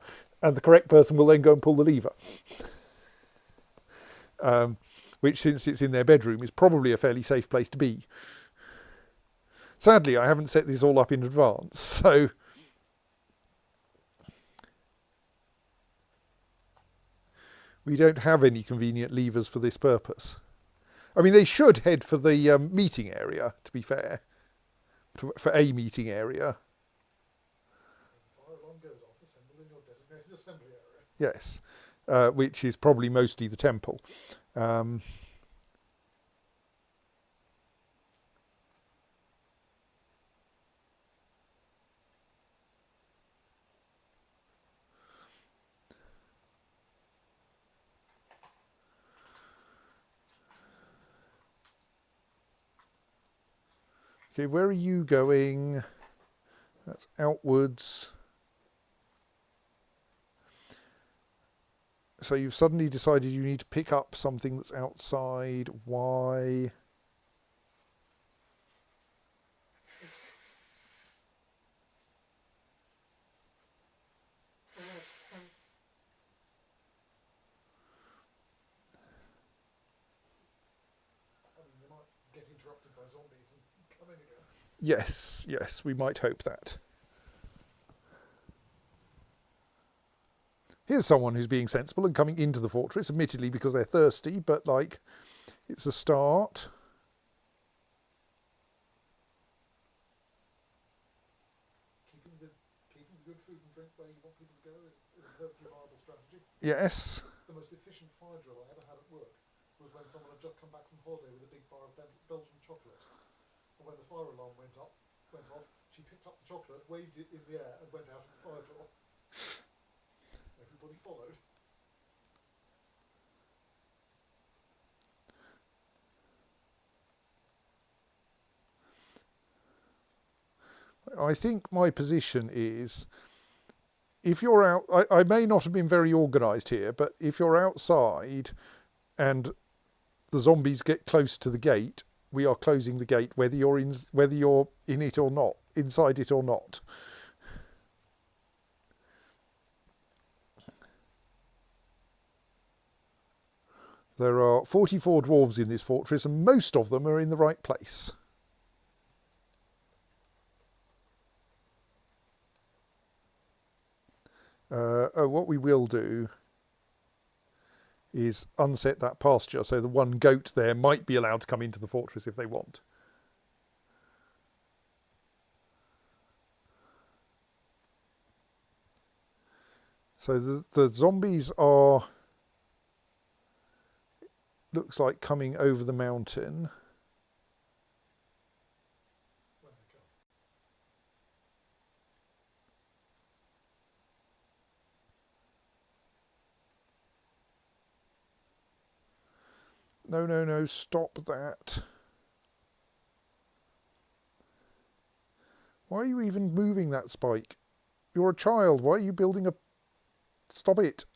and the correct person will then go and pull the lever. Which, since it's in their bedroom, is probably a fairly safe place to be. Sadly, I haven't set this all up in advance, so we don't have any convenient levers for this purpose. I mean, they should head for the meeting area, to be fair, for a meeting area. When the fire alarm goes off, assemble in your designated assembly area. Yes, which is probably mostly the temple. Okay, where are you going? That's outwards. So you've suddenly decided you need to pick up something that's outside. Why? I mean, they might get interrupted by zombies and come in again. Yes, yes, we might hope that. Here's someone who's being sensible and coming into the fortress, admittedly because they're thirsty, but like, it's a start. Keeping the good food and drink where you want people to go is a perfectly viable strategy. Yes. The most efficient fire drill I ever had at work was when someone had just come back from holiday with a big bar of Belgian chocolate. And when the fire alarm went off, she picked up the chocolate, waved it in the air, and went out of the fire door. Everybody followed. I think my position is, if you're out, I may not have been very organised here, but if you're outside and the zombies get close to the gate, we are closing the gate, whether you're in it or not, inside it or not. There are 44 dwarves in this fortress, and most of them are in the right place. What we will do is unset that pasture, so the one goat there might be allowed to come into the fortress if they want. So the zombies are, looks like, coming over the mountain. When they come. No, no, no, stop that. Why are you even moving that spike? You're a child. Why are you building a... Stop it.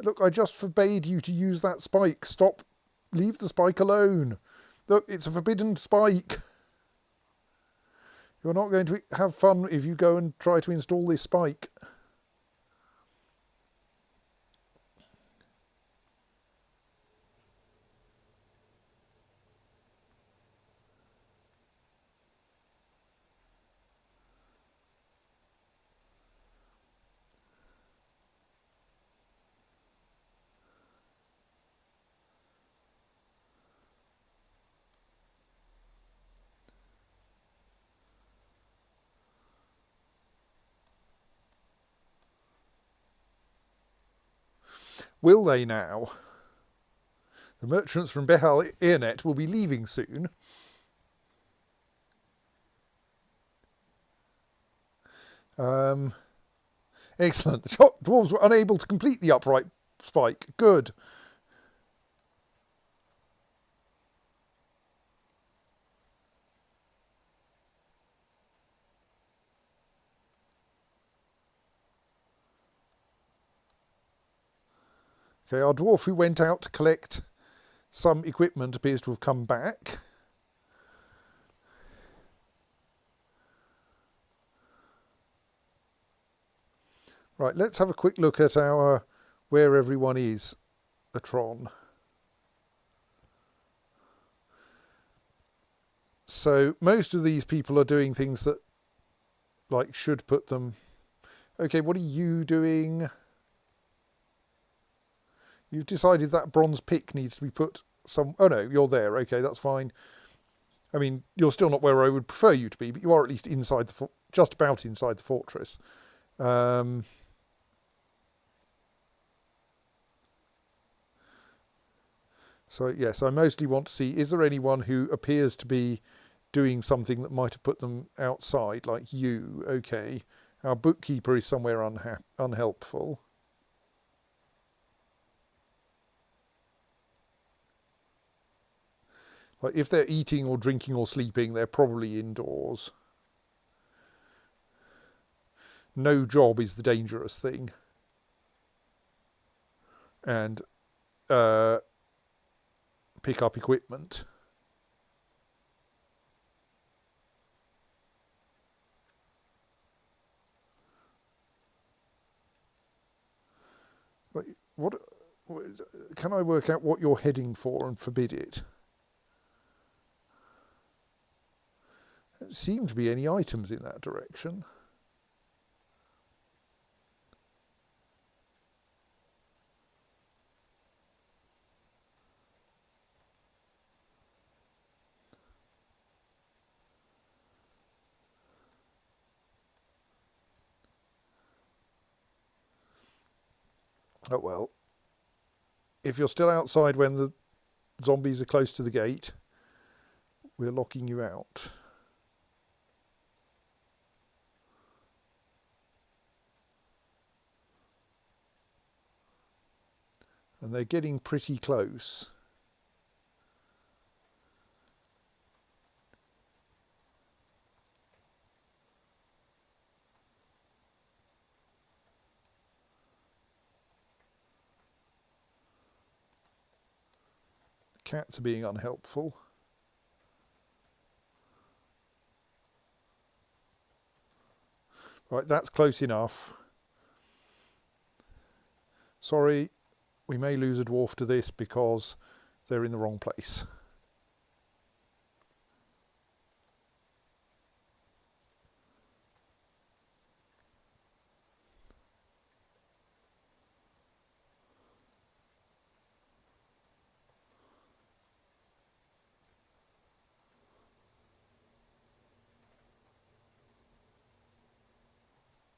Look, I just forbade you to use that spike. Stop. Leave the spike alone. Look, it's a forbidden spike. You're not going to have fun if you go and try to install this spike. Will they now? The merchants from Behal Earnet will be leaving soon. Excellent. The dwarves were unable to complete the upright spike. Good. Okay, our dwarf who went out to collect some equipment appears to have come back. Right, let's have a quick look at our where everyone is, Atron. So most of these people are doing things that like should put them. Okay, what are you doing? You've decided that bronze pick needs to be put some. Oh no, you're there. Okay, that's fine. I mean, you're still not where I would prefer you to be, but you are at least inside the just about inside the fortress. So yes, I mostly want to see, is there anyone who appears to be doing something that might have put them outside, like you? Okay. Our bookkeeper is somewhere unhelpful. Like if they're eating or drinking or sleeping, they're probably indoors. No job is the dangerous thing. And pick up equipment. What can I work out what you're heading for and forbid it? There don't seem to be any items in that direction. Oh well, if you're still outside when the zombies are close to the gate, we're locking you out. And they're getting pretty close. Cats are being unhelpful. Right, that's close enough. Sorry, we may lose a dwarf to this because they're in the wrong place.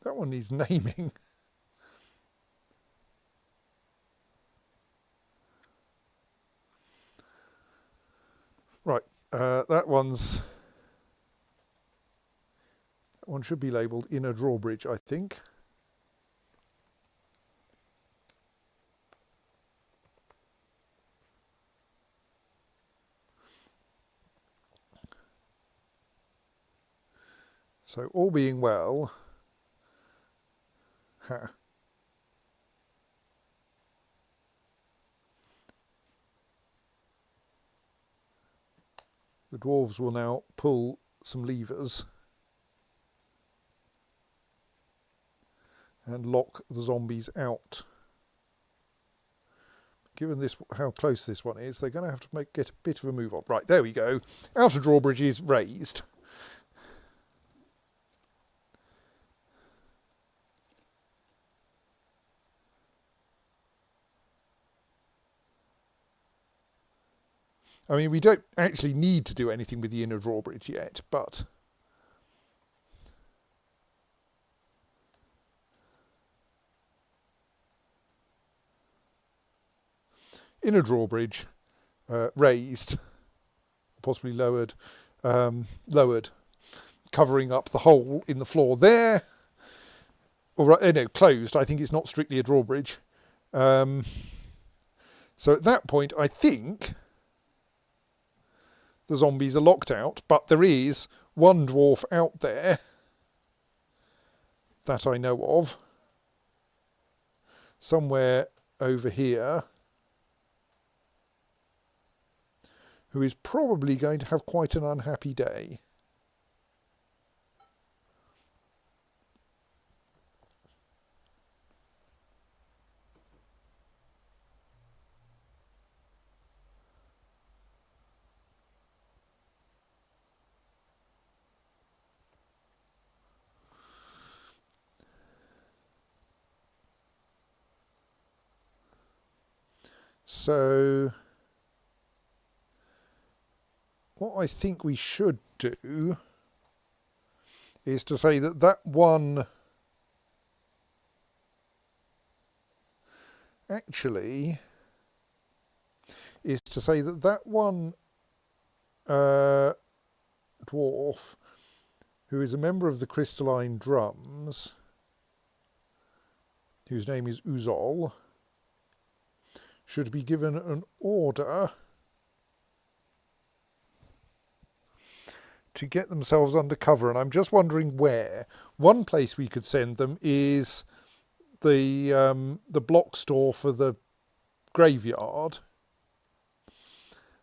That one needs naming. Right, that one should be labelled Inner Drawbridge, I think. So all being well, the dwarves will now pull some levers and lock the zombies out. Given this, how close this one is, they're going to have to get a bit of a move on. Right, there we go. Outer drawbridge is raised. I mean, we don't actually need to do anything with the inner drawbridge yet, but inner drawbridge raised, possibly lowered, covering up the hole in the floor there. Or no, closed. I think it's not strictly a drawbridge. So at that point, I think the zombies are locked out, but there is one dwarf out there that I know of, somewhere over here, who is probably going to have quite an unhappy day. So what I think we should do is to say that that one actually is to say that that one dwarf who is a member of the crystalline drums, whose name is Uzol, should be given an order to get themselves under cover, and I'm just wondering where. One place we could send them is the block store for the graveyard.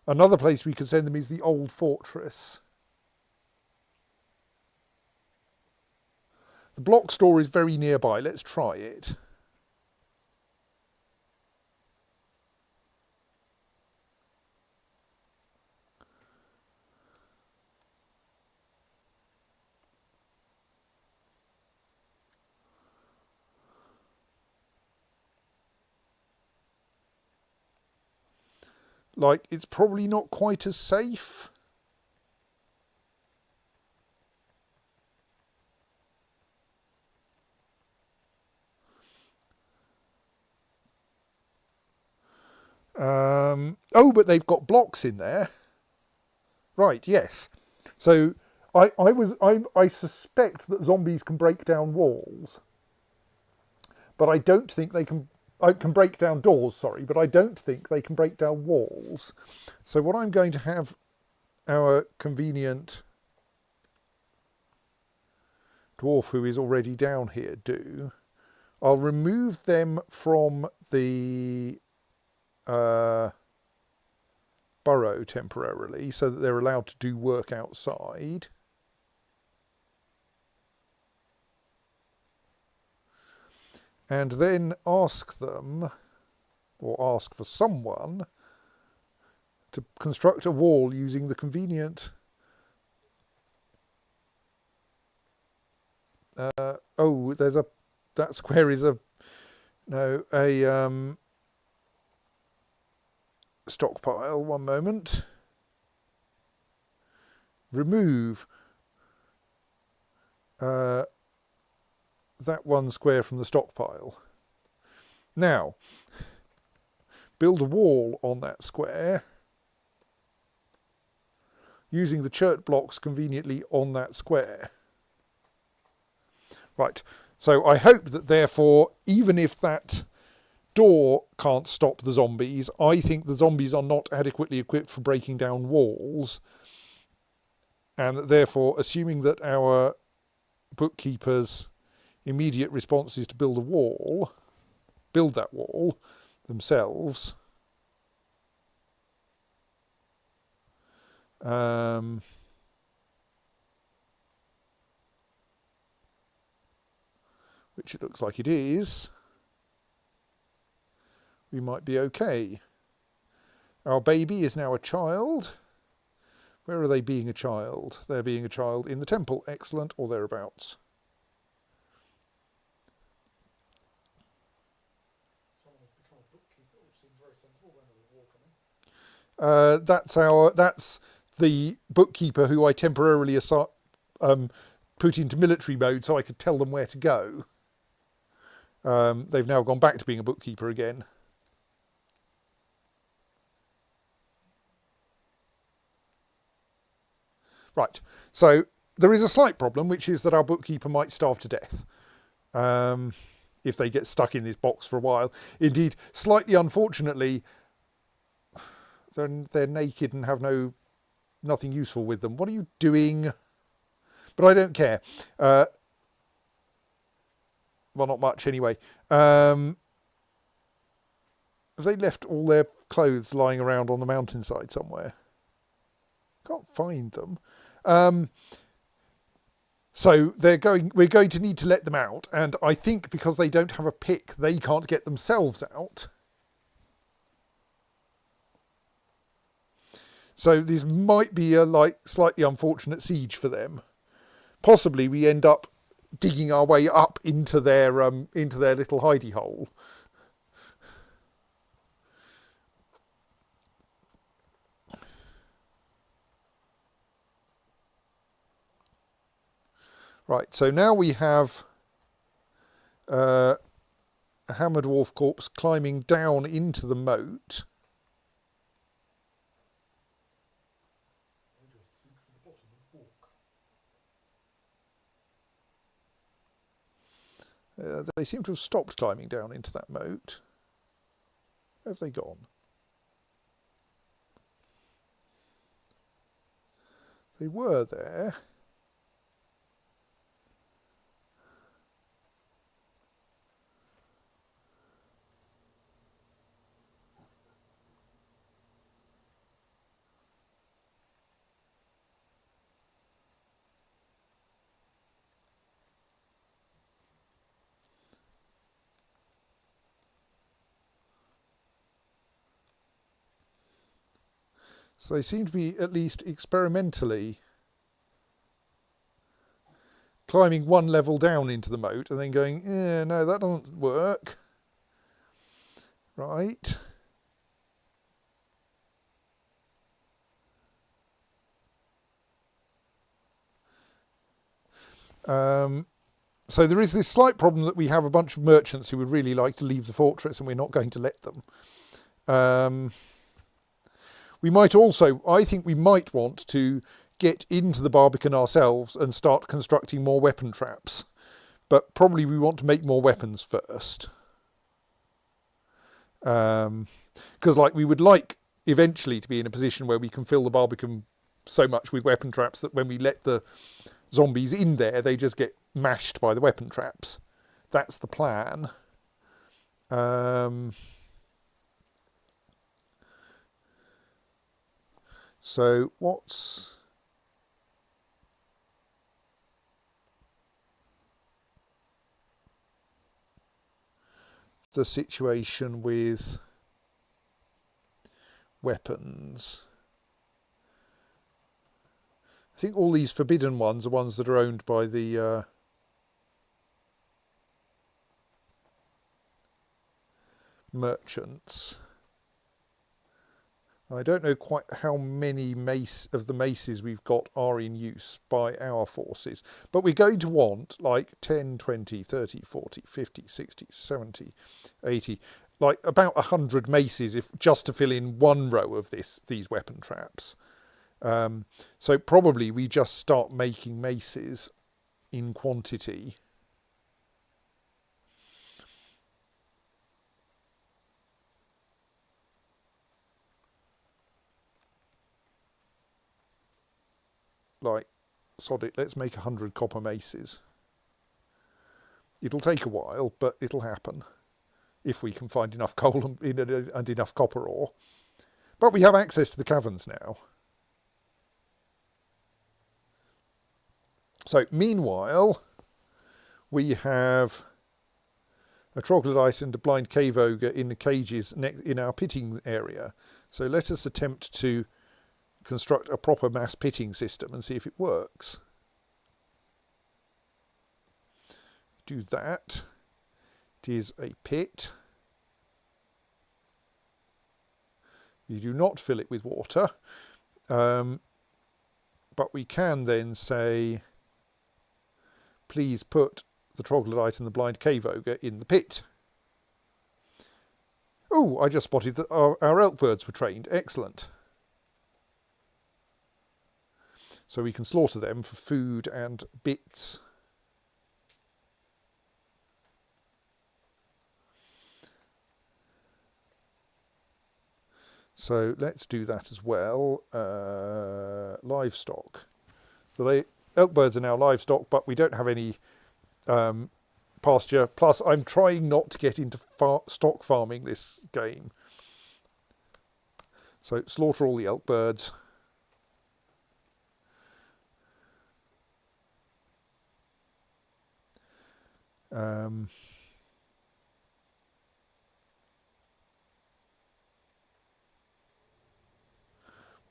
Another place we could send them is the old fortress. The block store is very nearby. Let's try it. Like, it's probably not quite as safe. Oh, but they've got blocks in there. Right, yes. So I suspect that zombies can break down walls. But I don't think they can break down doors, sorry, but I don't think they can break down walls. So what I'm going to have our convenient dwarf, who is already down here, do, I'll remove them from the burrow temporarily so that they're allowed to do work outside. And then ask them, or ask for someone, to construct a wall using the convenient... oh, there's a... that square is a... no, a stockpile. One moment. Remove that one square from the stockpile. Now, build a wall on that square using the chert blocks conveniently on that square. Right, so I hope that therefore, even if that door can't stop the zombies, I think the zombies are not adequately equipped for breaking down walls, and that therefore, assuming that our bookkeepers' immediate response is to build a wall, build that wall themselves. Which it looks like it is. We might be okay. Our baby is now a child. Where are they being a child? They're being a child in the temple. Excellent, or thereabouts. That's the bookkeeper who I temporarily put into military mode so I could tell them where to go. They've now gone back to being a bookkeeper again. Right. So there is a slight problem, which is that our bookkeeper might starve to death if they get stuck in this box for a while. Indeed, slightly unfortunately, they're naked and have nothing useful with them. What are you doing? But I don't care. Well, not much anyway. Have they left all their clothes lying around on the mountainside somewhere? Can't find them. So we're going to need to let them out, and I think because they don't have a pick, they can't get themselves out. So this might be a slightly unfortunate siege for them. Possibly we end up digging our way up into their little hidey hole. Right, so now we have a hammer dwarf corpse climbing down into the moat. They seem to have stopped climbing down into that moat. Where have they gone? They were there. So they seem to be at least experimentally climbing one level down into the moat and then going, yeah, no, that doesn't work. Right. So there is this slight problem that we have a bunch of merchants who would really like to leave the fortress and we're not going to let them. We might also, I think we might want to get into the Barbican ourselves and start constructing more weapon traps. But probably we want to make more weapons first. Because we would like eventually to be in a position where we can fill the Barbican so much with weapon traps that when we let the zombies in there, they just get mashed by the weapon traps. That's the plan. So what's the situation with weapons? I think all these forbidden ones are ones that are owned by the merchants. I don't know quite how many of the maces we've got are in use by our forces, but we're going to want 10, 20, 30, 40, 50, 60, 70, 80, about 100 maces just to fill in one row of these weapon traps. So probably we just start making maces in quantity. Sod it, let's make 100 copper maces. It'll take a while, but it'll happen if we can find enough coal and enough copper ore. But we have access to the caverns now. So meanwhile, we have a troglodyte and a blind cave ogre in the cages in our pitting area. So let us attempt to construct a proper mass pitting system and see if it works. Do that. It is a pit. You do not fill it with water, but we can then say, please put the troglodyte and the blind cave ogre in the pit. Oh, I just spotted that our elk birds were trained. Excellent. So we can slaughter them for food and bits. So let's do that as well. Livestock. So elk birds are now livestock, but we don't have any pasture. Plus, I'm trying not to get into stock farming this game. So slaughter all the elk birds.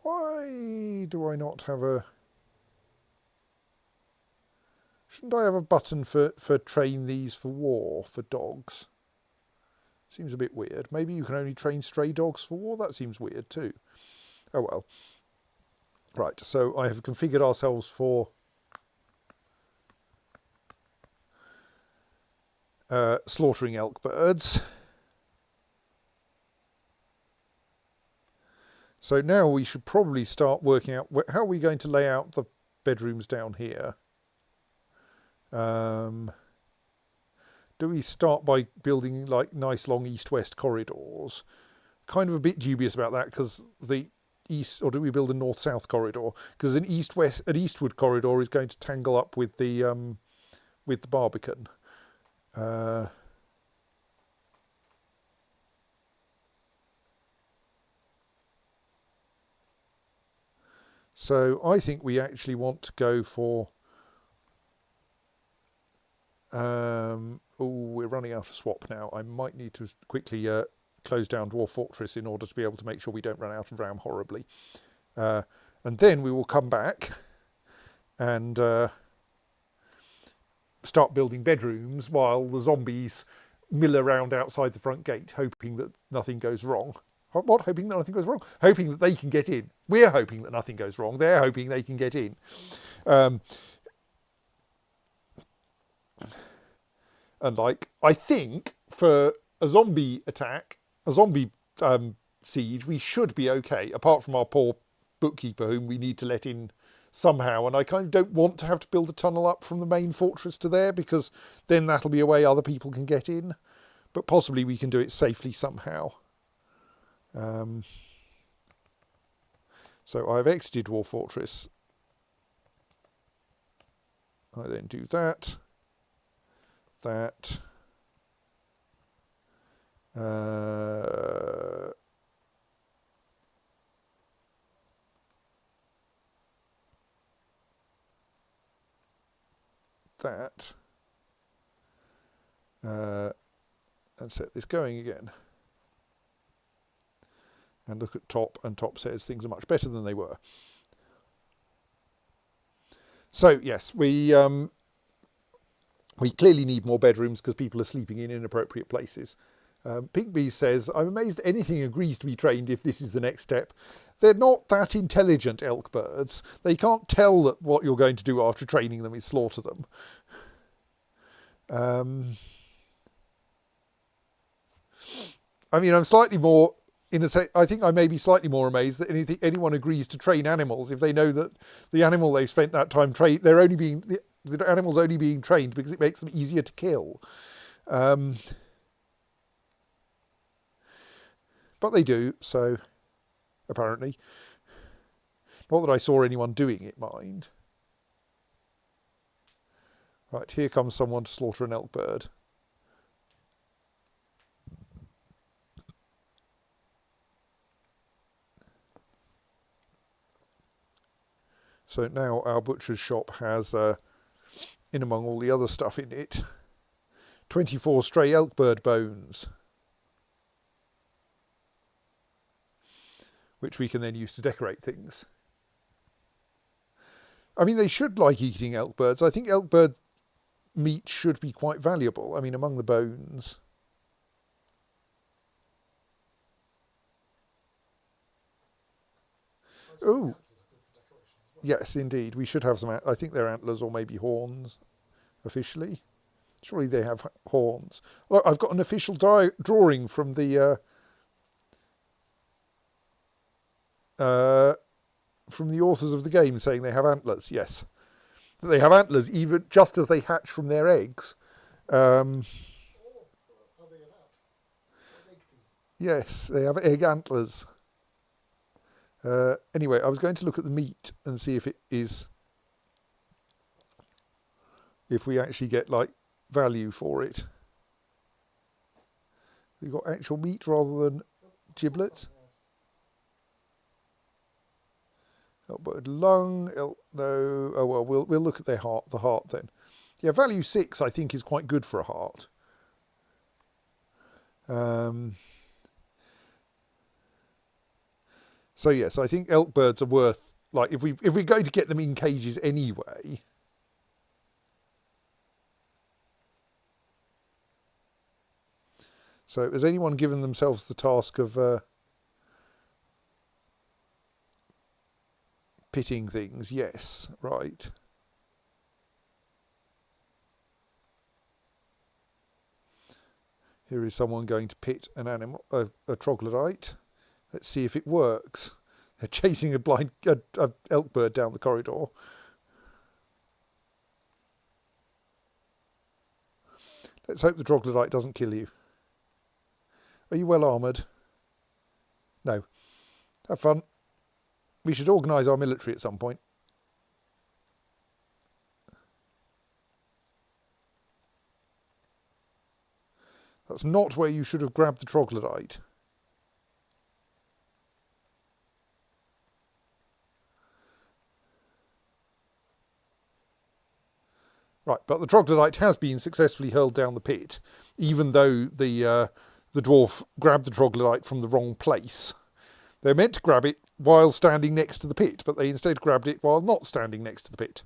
Why do I not have a... Shouldn't I have a button for train these for war, for dogs? Seems a bit weird. Maybe you can only train stray dogs for war? That seems weird too. Oh well. Right, so I have configured ourselves for slaughtering elk birds. So now we should probably start working out how are we going to lay out the bedrooms down here. Do we start by building like nice long east-west corridors? Kind of a bit dubious about that because the east, or do we build a north-south corridor? Because an eastward corridor is going to tangle up with the Barbican. So I think we actually want to go for... we're running out of swap now. I might need to quickly close down Dwarf Fortress in order to be able to make sure we don't run out of RAM horribly. And then we will come back and start building bedrooms while the zombies mill around outside the front gate, hoping that nothing goes wrong. What? Hoping that nothing goes wrong? Hoping that they can get in. We're hoping that nothing goes wrong. They're hoping they can get in. And like, I think for a zombie attack, a zombie siege, we should be okay, apart from our poor bookkeeper whom we need to let in somehow. And I kind of don't want to have to build a tunnel up from the main fortress to there, because then that'll be a way other people can get in. But possibly we can do it safely somehow. So I've exited Dwarf Fortress. I then do that. That. That. And set this going again. And look at top, and top says things are much better than they were. So yes, we clearly need more bedrooms because people are sleeping in inappropriate places. Pink Bee says, I'm amazed anything agrees to be trained if this is the next step. They're not that intelligent, elk birds. They can't tell that what you're going to do after training them is slaughter them. I mean, I'm slightly more... I think I may be slightly more amazed that anyone agrees to train animals if they know that the animal they've spent that time trained, the animal's only being trained because it makes them easier to kill. But they do, so apparently. Not that I saw anyone doing it, mind. Right, here comes someone to slaughter an elk bird. So now our butcher's shop has, in among all the other stuff in it, 24 stray elk bird bones, which we can then use to decorate things. I mean, they should like eating elk birds. I think elk bird meat should be quite valuable. I mean, among the bones. Oh. Yes, indeed. We should have some... I think they're antlers or maybe horns, officially. Surely they have horns. Look, I've got an official drawing from the from the authors of the game saying they have antlers. Yes, they have antlers even just as they hatch from their eggs. Oh, that's how they get out. Like egg teeth. Yes, they have egg antlers. Anyway, I was going to look at the meat and see if it is, if we actually get like value for it. You got actual meat rather than giblets. Elkbird lung. No. Oh well, we'll look at their heart. The heart then. Yeah, value 6 I think is quite good for a heart. So yes, I think elk birds are worth, like, if we're going to get them in cages anyway. So has anyone given themselves the task of pitting things? Yes, right. Here is someone going to pit an animal, a troglodyte. Let's see if it works. They're chasing a elk bird down the corridor. Let's hope the troglodyte doesn't kill you. Are you well armoured? No. Have fun. We should organise our military at some point. That's not where you should have grabbed the troglodyte. Right, but the troglodyte has been successfully hurled down the pit, even though the dwarf grabbed the troglodyte from the wrong place. They meant to grab it while standing next to the pit, but they instead grabbed it while not standing next to the pit.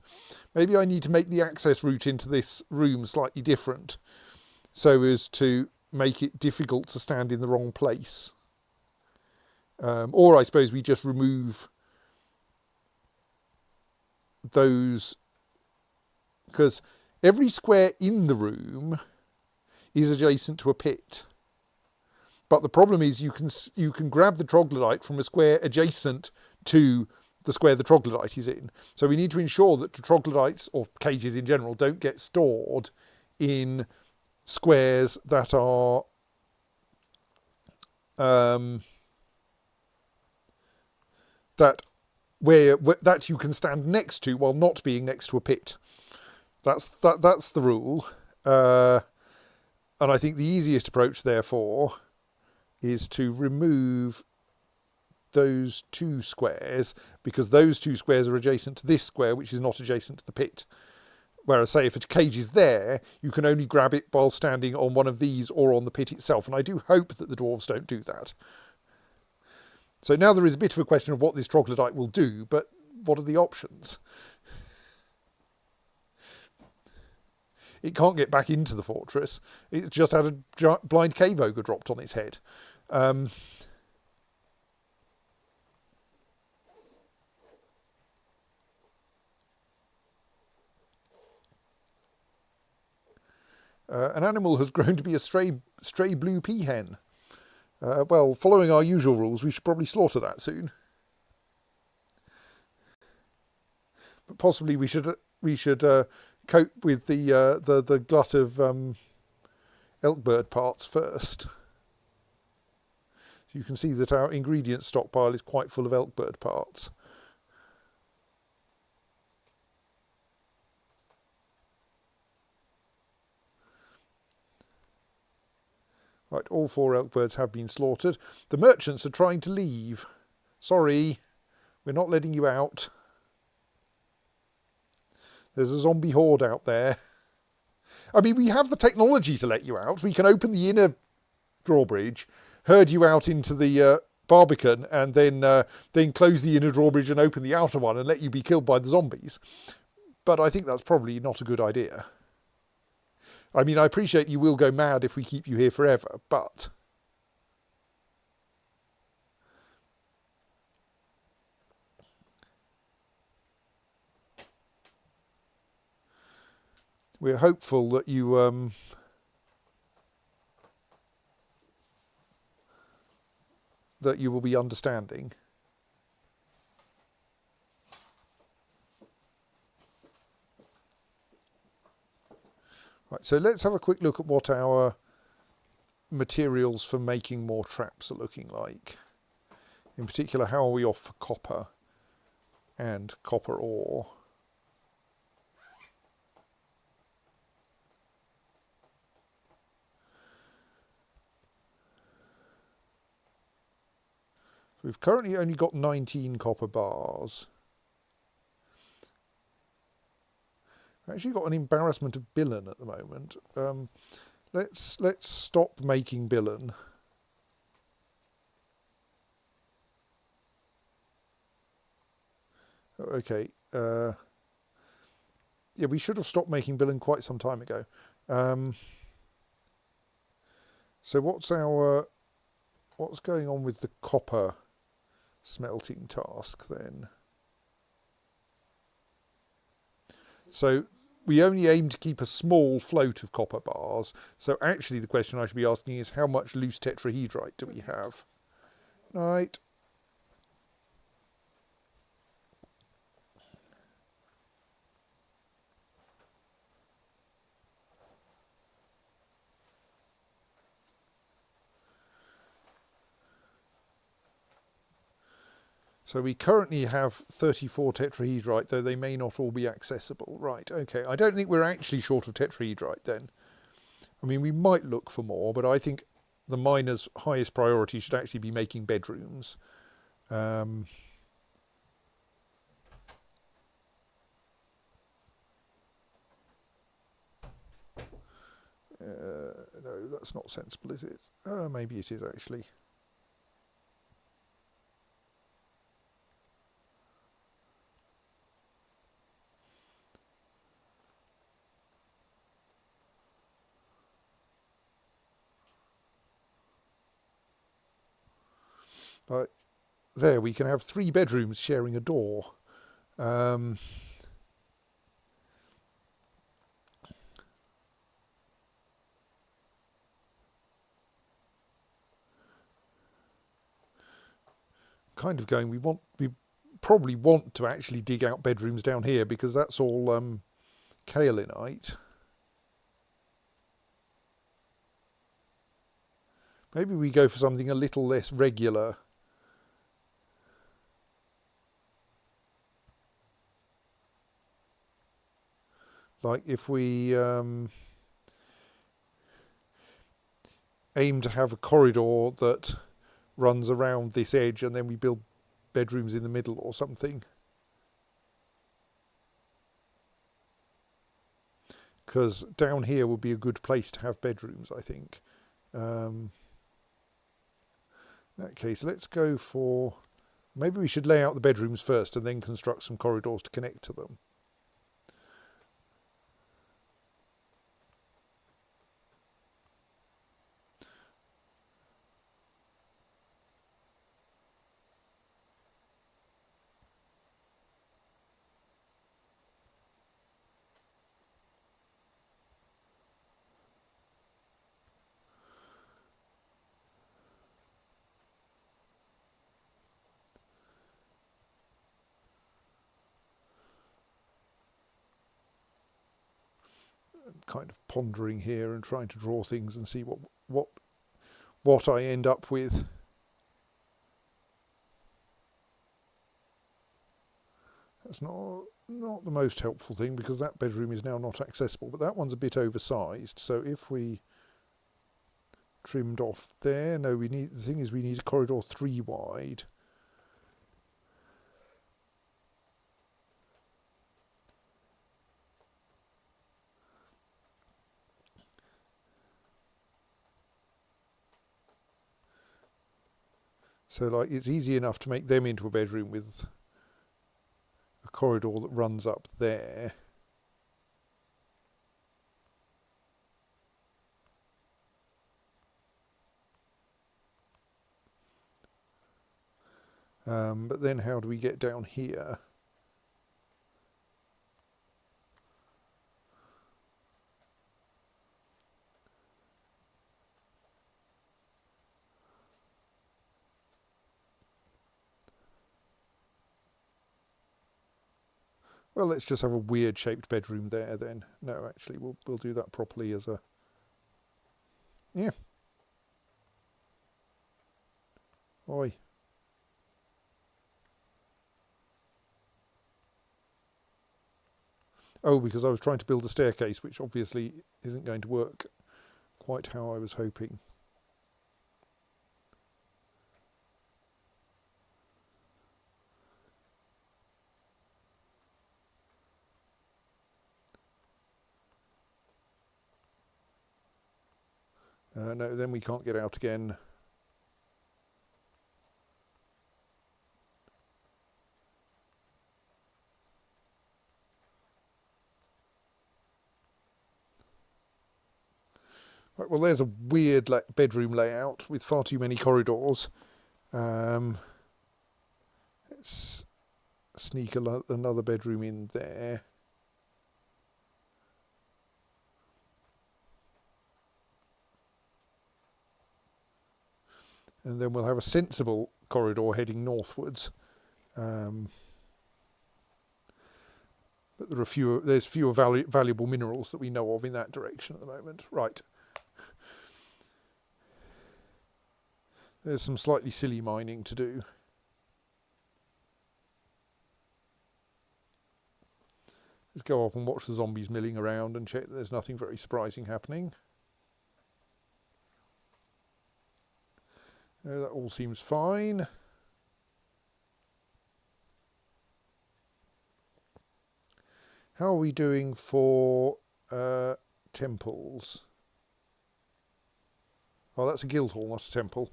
Maybe I need to make the access route into this room slightly different, so as to make it difficult to stand in the wrong place. Or I suppose we just remove those, because every square in the room is adjacent to a pit. But the problem is you can grab the troglodyte from a square adjacent to the square the troglodyte is in. So we need to ensure that the troglodytes, or cages in general, don't get stored in squares that are that you can stand next to while not being next to a pit. That's the rule, and I think the easiest approach, therefore, is to remove those two squares, because those two squares are adjacent to this square, which is not adjacent to the pit. Whereas, say, if a cage is there, you can only grab it while standing on one of these or on the pit itself, and I do hope that the dwarves don't do that. So now there is a bit of a question of what this troglodyte will do, but what are the options? It can't get back into the fortress. It's just had a blind cave ogre dropped on its head. An animal has grown to be a stray blue peahen. Well, following our usual rules, we should probably slaughter that soon. But possibly we should cope with the glut of elkbird parts first. So you can see that our ingredient stockpile is quite full of elkbird parts. Right, all 4 elkbirds have been slaughtered. The merchants are trying to leave. Sorry, we're not letting you out. There's a zombie horde out there. I mean, we have the technology to let you out. We can open the inner drawbridge, herd you out into the Barbican, and then close the inner drawbridge and open the outer one and let you be killed by the zombies. But I think that's probably not a good idea. I mean, I appreciate you will go mad if we keep you here forever, but we're hopeful that you will be understanding. Right, so let's have a quick look at what our materials for making more traps are looking like. In particular, how are we off for copper and copper ore? We've currently only got 19 copper bars. I've actually got an embarrassment of billen at the moment. Let's stop making billen. Okay. Yeah, we should have stopped making billen quite some time ago. So what's going on with the copper smelting task then? So we only aim to keep a small float of copper bars. So actually the question I should be asking is how much loose tetrahedrite do we have? Right. So we currently have 34 tetrahedrite, though they may not all be accessible. Right, okay. I don't think we're actually short of tetrahedrite then. I mean, we might look for more, but I think the miner's highest priority should actually be making bedrooms. No, that's not sensible, is it? Maybe it is actually. Right, there we can have 3 bedrooms sharing a door. Kind of going, we probably want to actually dig out bedrooms down here because that's all kaolinite. Maybe we go for something a little less regular. Like if we aim to have a corridor that runs around this edge and then we build bedrooms in the middle or something. Because down here would be a good place to have bedrooms, I think. In that case, let's go for... Maybe we should lay out the bedrooms first and then construct some corridors to connect to them. Kind of pondering here and trying to draw things and see what I end up with. That's not the most helpful thing because that bedroom is now not accessible, but that one's a bit oversized. So if we trimmed off there, no, the thing is we need a corridor 3 wide. So like it's easy enough to make them into a bedroom with a corridor that runs up there. But then how do we get down here? Well, let's just have a weird shaped bedroom there then. No, actually, we'll do that properly as a... Yeah. Oi. Oh, because I was trying to build a staircase, which obviously isn't going to work quite how I was hoping. No, then we can't get out again. Right, well, there's a weird bedroom layout with far too many corridors. Let's sneak another bedroom in there. And then we'll have a sensible corridor heading northwards. But there's fewer valuable minerals that we know of in that direction at the moment. Right. There's some slightly silly mining to do. Let's go up and watch the zombies milling around and check that there's nothing very surprising happening. That all seems fine. How are we doing for temples? Oh, that's a guild hall, not a temple.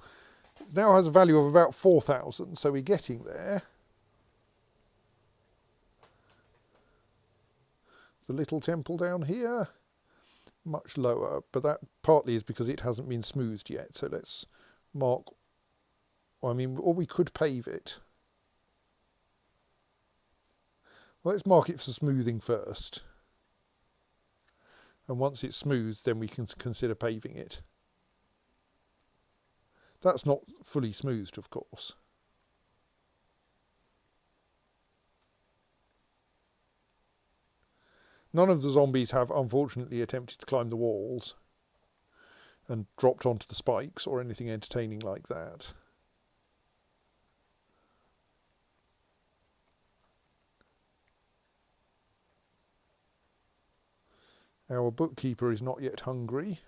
It now has a value of about 4,000, so we're getting there. The little temple down here, much lower, but that partly is because it hasn't been smoothed yet. So let's mark, I mean, or we could pave it. Well, let's mark it for smoothing first. And once it's smoothed, then we can consider paving it. That's not fully smoothed, of course. None of the zombies have, unfortunately, attempted to climb the walls and dropped onto the spikes or anything entertaining like that. Our bookkeeper is not yet hungry.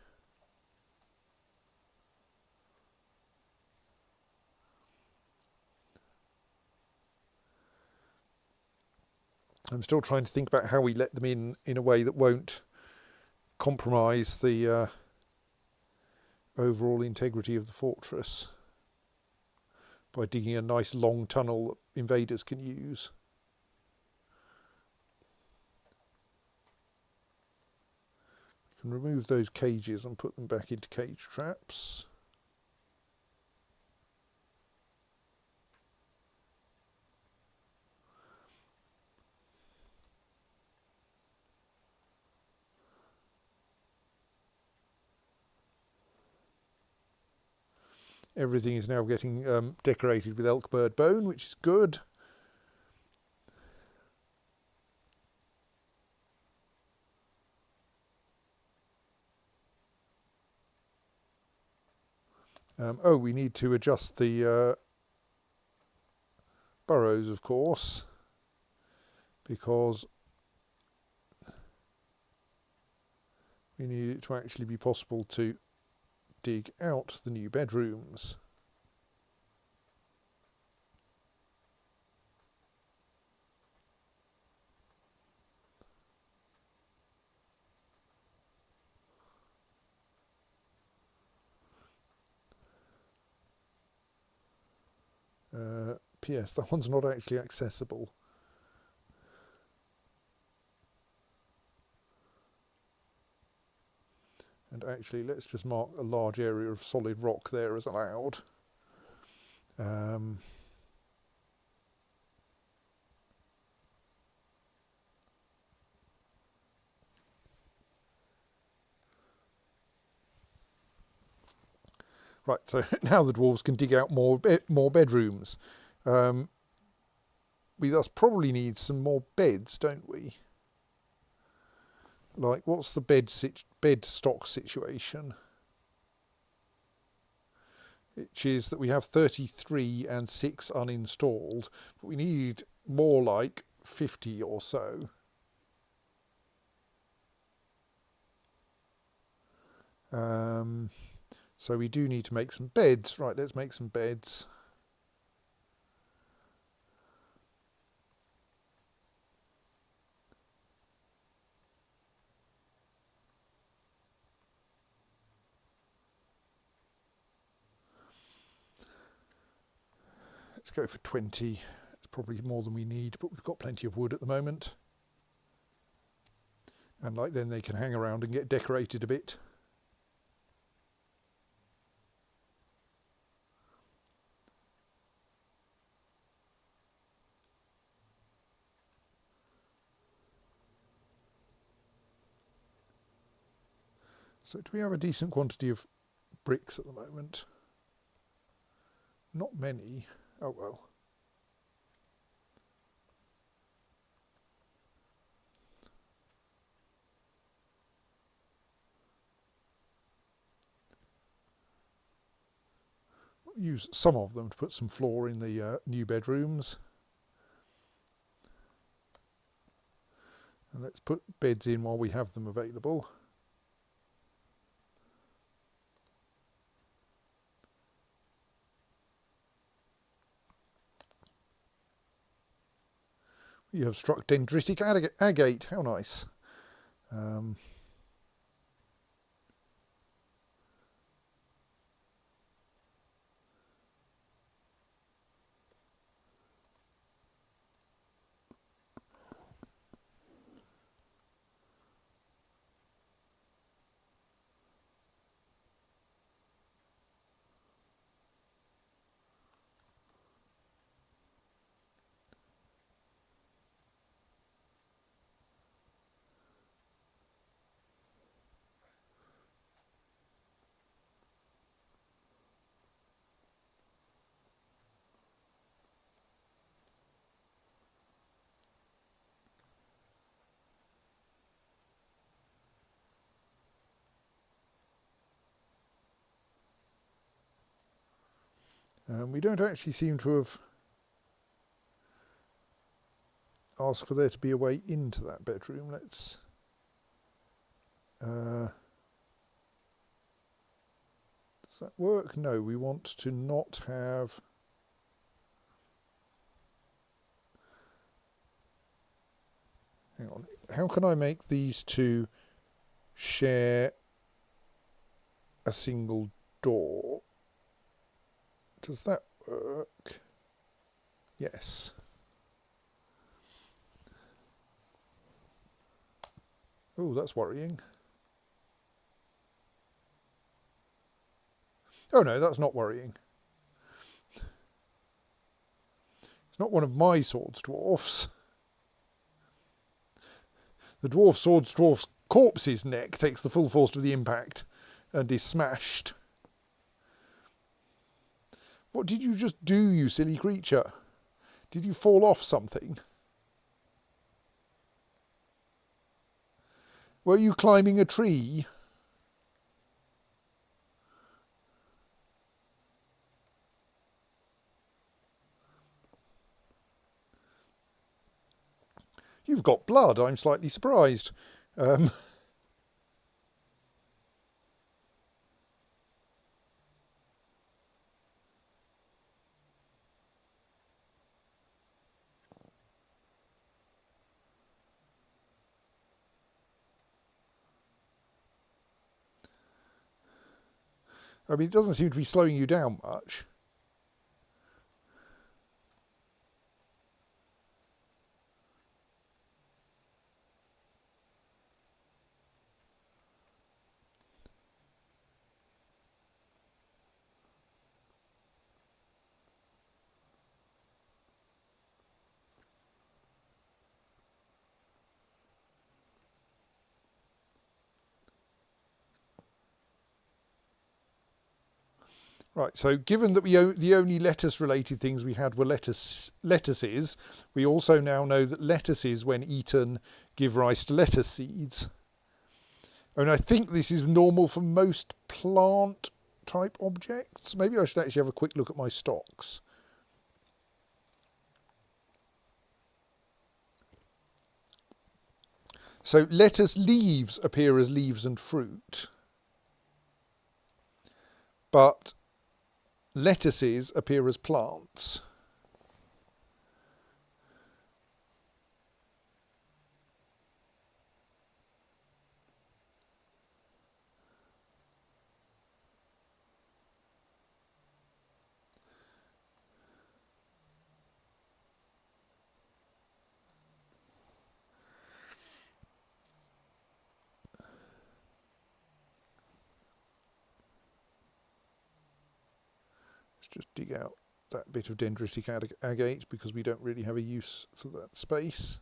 I'm still trying to think about how we let them in a way that won't compromise the overall integrity of the fortress by digging a nice long tunnel that invaders can use. We can remove those cages and put them back into cage traps. Everything is now getting decorated with elk bird bone, which is good. Oh, we need to adjust the burrows, of course, because we need it to actually be possible to dig out the new bedrooms. P.S. that one's not actually accessible. And actually, let's just mark a large area of solid rock there as allowed. Right, so now the dwarves can dig out more bedrooms. we thus probably need some more beds, don't we? Like, what's the bed stock situation? Which is that we have 33 and 6 uninstalled, but we need more like 50 or so. So we do need to make some beds. Right, let's make some beds. Let's go for 20. It's probably more than we need, but we've got plenty of wood at the moment. And like then they can hang around and get decorated a bit. So do we have a decent quantity of bricks at the moment? Not many. Oh well. Use some of them to put some floor in the new bedrooms. And let's put beds in while we have them available. You have struck dendritic agate. How nice. We don't actually seem to have asked for there to be a way into that bedroom. Let's does that work? No, we want to not have hang on. How can I make these two share a single door? Does that work? Yes. Oh, that's worrying. Oh no, that's not worrying. It's not one of my swords dwarfs. The dwarf swords dwarf's corpse's neck takes the full force of the impact and is smashed. What did you just do, you silly creature? Did you fall off something? Were you climbing a tree? You've got blood. I'm slightly surprised. I mean, it doesn't seem to be slowing you down much. Right, so given that the only lettuce-related things we had were lettuces, we also now know that lettuces, when eaten, give rise to lettuce seeds. And I think this is normal for most plant-type objects. Maybe I should actually have a quick look at my stocks. So lettuce leaves appear as leaves and fruit, but lettuces appear as plants. Let's just dig out that bit of dendritic agate because we don't really have a use for that space.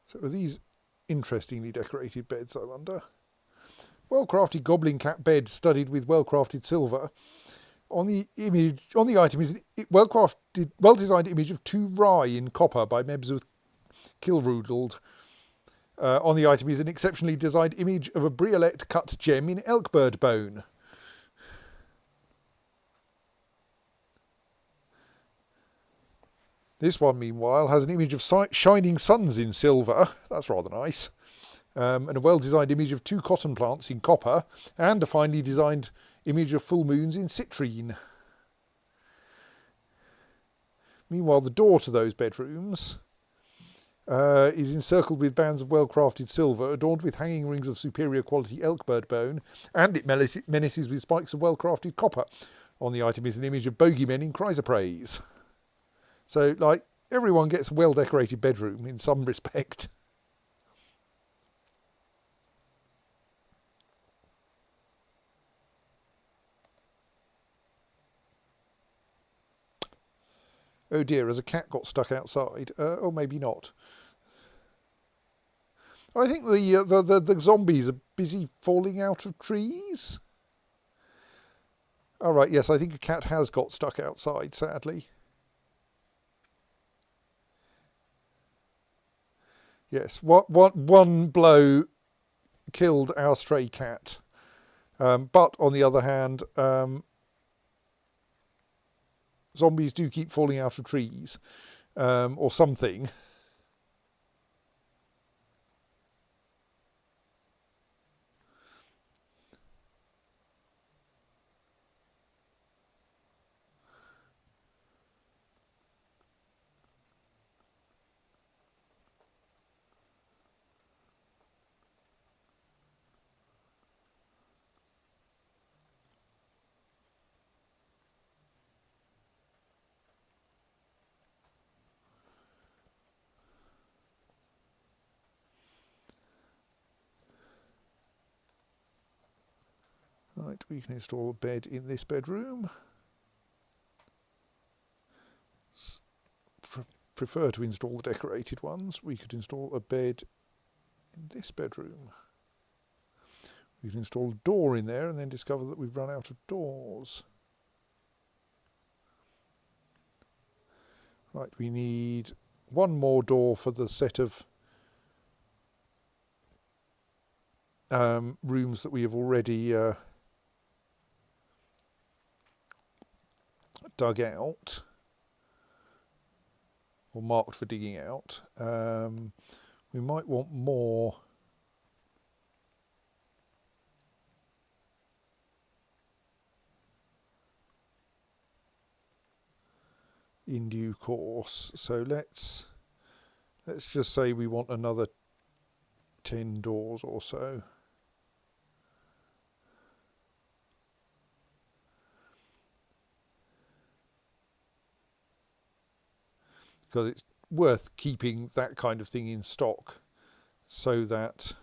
So are these interestingly decorated beds, I wonder? Well-crafted goblin cat bed studded with well-crafted silver. On the item is a well-designed image of two rye in copper by Mebs Kilrudeld. On the item is an exceptionally designed image of a briolette cut gem in elkbird bone. This one, meanwhile, has an image of shining suns in silver. That's rather nice. And a well-designed image of two cotton plants in copper, and a finely designed image of full moons in citrine. Meanwhile, the door to those bedrooms is encircled with bands of well-crafted silver, adorned with hanging rings of superior quality elkbird bone, and it menaces with spikes of well-crafted copper. On the item is an image of bogeymen in chrysoprase. So, like, everyone gets a well-decorated bedroom in some respect. Oh dear, has a cat got stuck outside? Oh, maybe not. I think the zombies are busy falling out of trees. All right, yes, I think a cat has got stuck outside, sadly. Yes, one blow killed our stray cat. But on the other hand, zombies do keep falling out of trees, or something. Right, we can install a bed in this bedroom. Prefer to install the decorated ones. We could install a bed in this bedroom. We can install a door in there and then discover that we've run out of doors. Right, we need one more door for the set of rooms that we have already dug out, or marked for digging out. We might want more in due course. So let's just say we want another 10 doors or so. because it's worth keeping that kind of thing in stock so that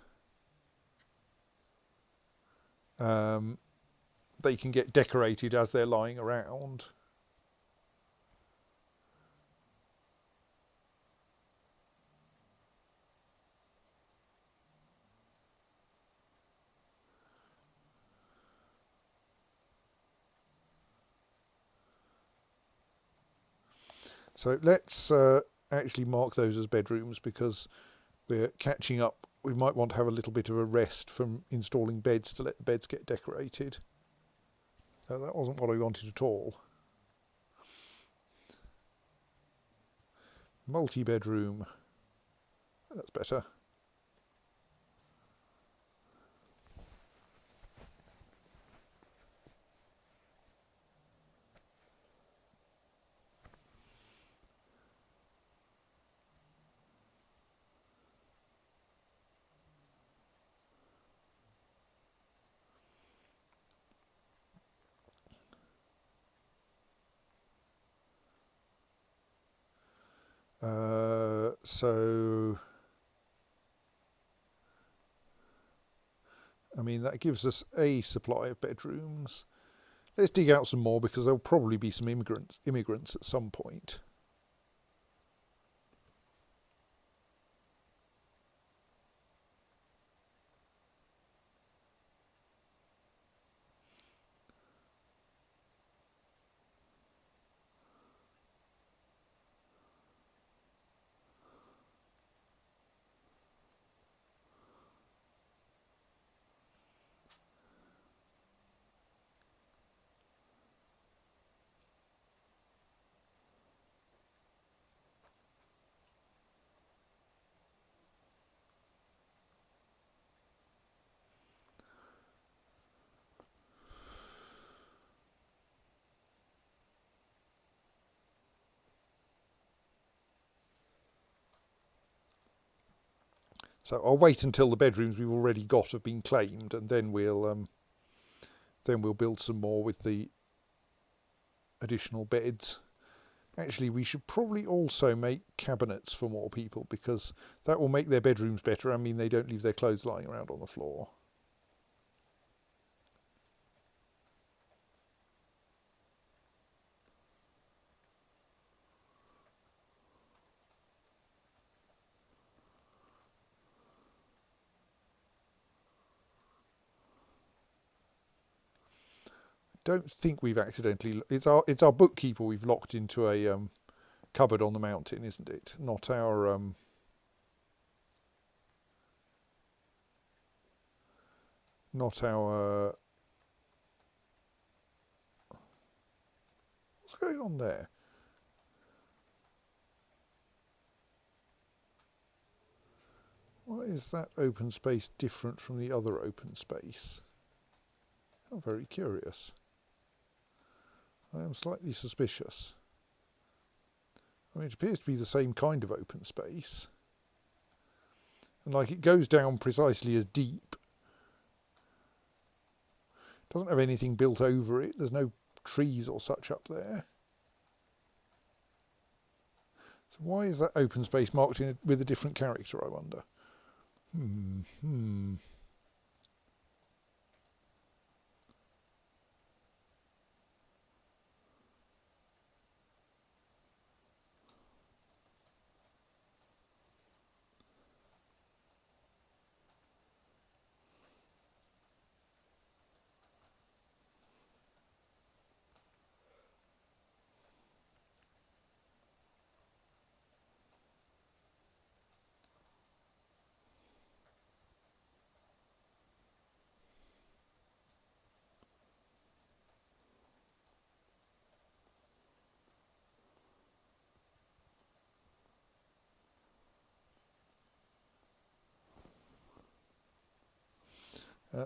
they can get decorated as they're lying around. So let's actually mark those as bedrooms, because we're catching up. We might want to have a little bit of a rest from installing beds to let the beds get decorated. That wasn't what I wanted at all. Multi-bedroom. That's better. So, I mean, that gives us a supply of bedrooms. Let's dig out some more, because there'll probably be some immigrants at some point. So I'll wait until the bedrooms we've already got have been claimed, and then we'll build some more with the additional beds. Actually, we should probably also make cabinets for more people, because that will make their bedrooms better. I mean, they don't leave their clothes lying around on the floor. Don't think we've accidentally. It's our bookkeeper we've locked into a cupboard on the mountain, isn't it? Not our what's going on there? Why is that open space different from the other open space? I'm very curious. I am slightly suspicious. I mean, it appears to be the same kind of open space. And like, it goes down precisely as deep. Doesn't have anything built over it. There's no trees or such up there. So why is that open space marked with a different character, I wonder?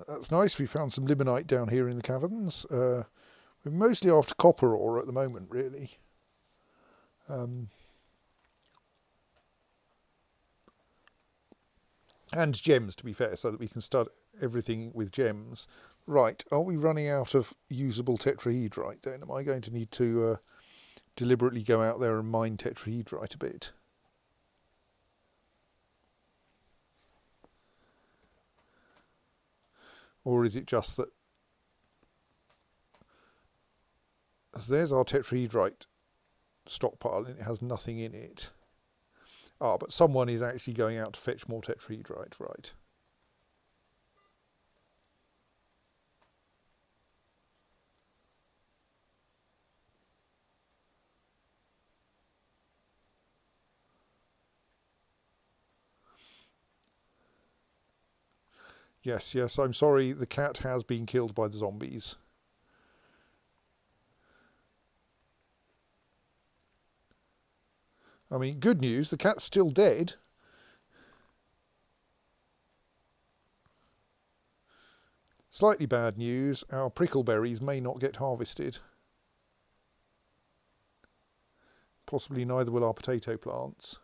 That's nice. We found some limonite down here in the caverns. We're mostly after copper ore at the moment, really. And gems, to be fair, so that we can start everything with gems. Right, are we running out of usable tetrahedrite then? Am I going to need to deliberately go out there and mine tetrahedrite a bit. Or is it just that, as there's our tetrahedrite stockpile and it has nothing in it. Ah, but someone is actually going out to fetch more tetrahedrite, right? Yes, yes, I'm sorry, the cat has been killed by the zombies. I mean, good news, the cat's still dead. Slightly bad news, our prickleberries may not get harvested. Possibly neither will our potato plants.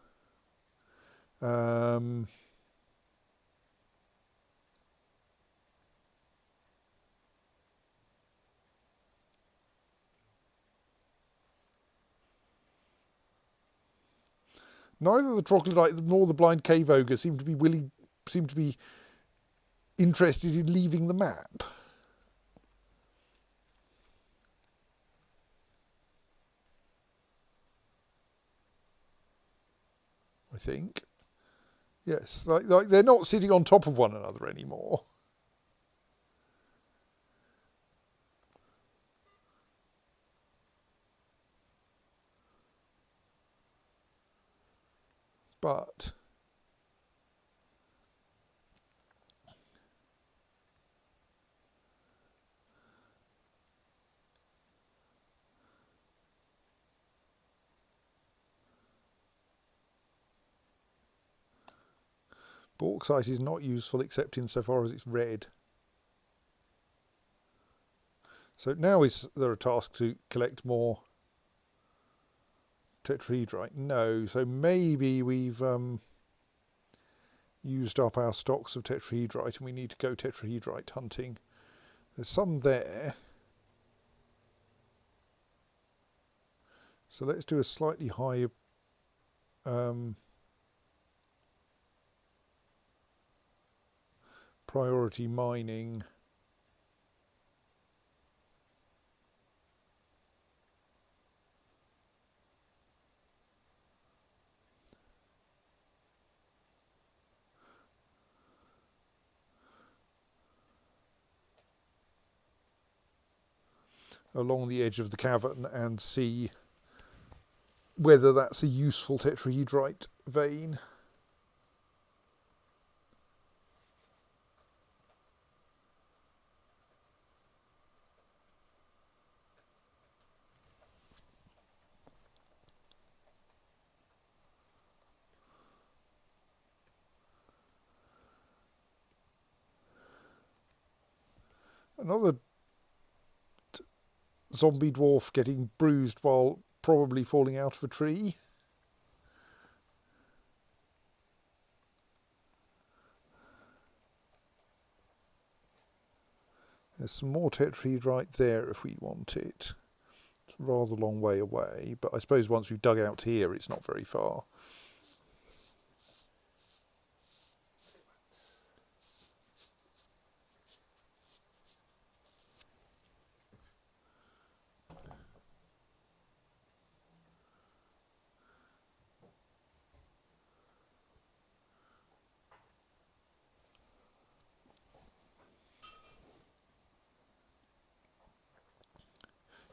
Neither the troglodyte nor the blind cave ogre seem to be interested in leaving the map. I think. Yes, like they're not sitting on top of one another anymore. But bauxite is not useful except insofar as it's red. So now is there a task to collect more tetrahedrite? No, so maybe we've used up our stocks of tetrahedrite and we need to go tetrahedrite hunting. There's some there. So let's do a slightly higher priority mining. Along the edge of the cavern and see whether that's a useful tetrahedrite vein. Another zombie dwarf getting bruised while probably falling out of a tree. There's some more tetrahedrite there if we want it. It's a rather long way away, but I suppose once we've dug out here it's not very far.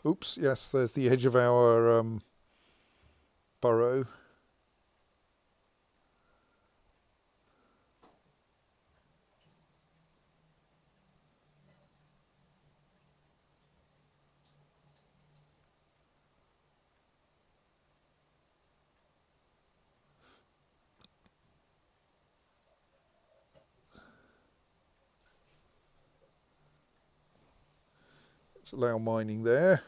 Oops, yes, there's the edge of our burrow. Let's allow mining there.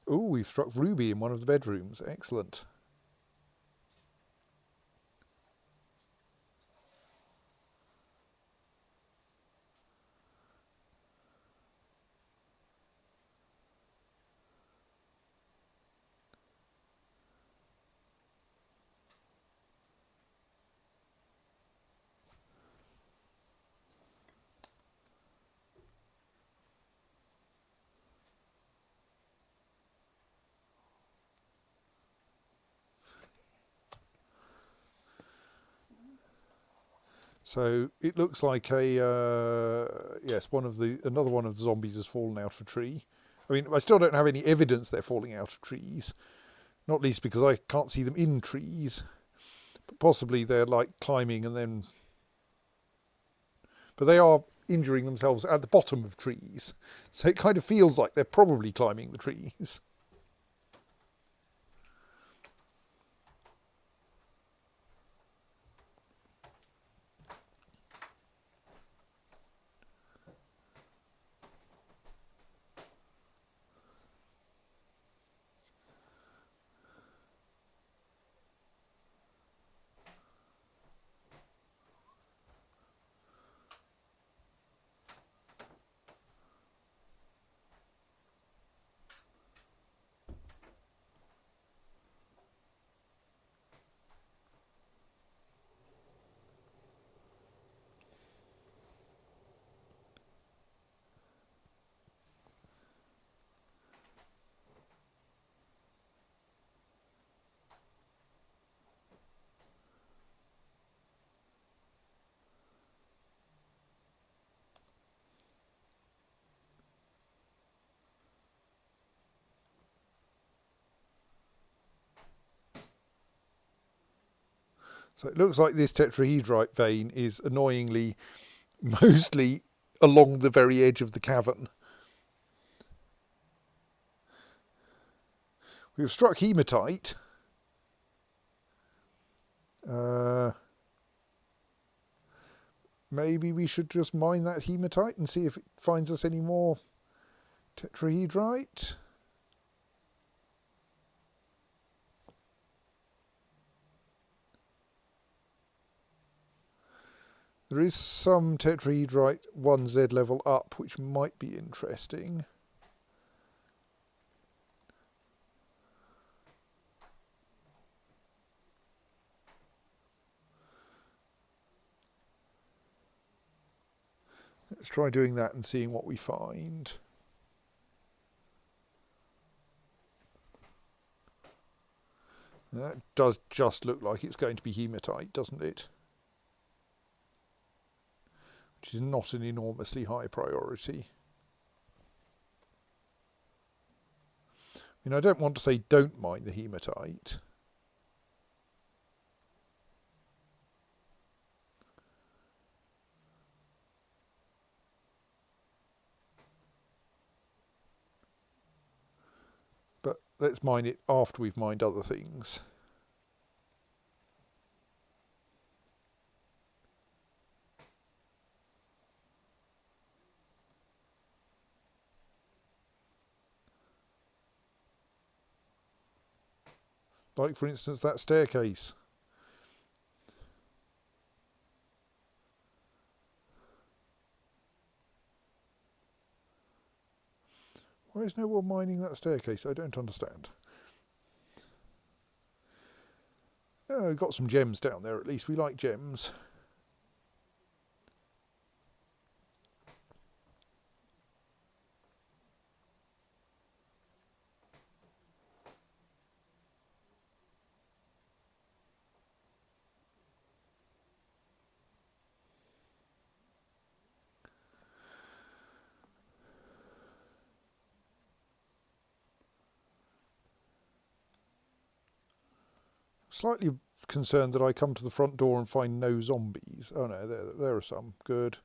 Oh, we've struck ruby in one of the bedrooms. Excellent. So it looks like yes, another one of the zombies has fallen out of a tree. I mean, I still don't have any evidence they're falling out of trees, not least because I can't see them in trees. But possibly they're like climbing and then, but they are injuring themselves at the bottom of trees. So it kind of feels like they're probably climbing the trees. So it looks like this tetrahedrite vein is annoyingly mostly along the very edge of the cavern. We've struck hematite. Maybe we should just mine that hematite and see if it finds us any more tetrahedrite. There is some tetrahedrite 1Z level up, which might be interesting. Let's try doing that and seeing what we find. That does just look like it's going to be hematite, doesn't it? Which is not an enormously high priority. I mean, I don't want to say don't mine the hematite. But let's mine it after we've mined other things. Like, for instance, that staircase. Why is no one mining that staircase? I don't understand. Oh, we've got some gems down there at least. We like gems. Slightly concerned that I come to the front door and find no zombies. Oh no, there are some. Good.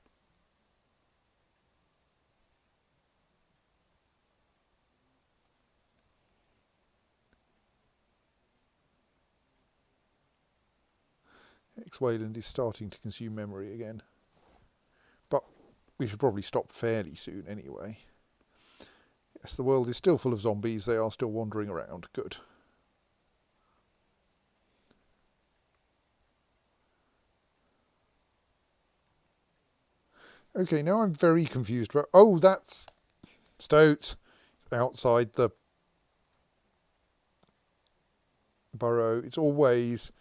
X-Wayland is starting to consume memory again. But we should probably stop fairly soon anyway. Yes, the world is still full of zombies. They are still wandering around. Good. Okay, now I'm very confused about... Oh, that's Stoats outside the burrow. It's always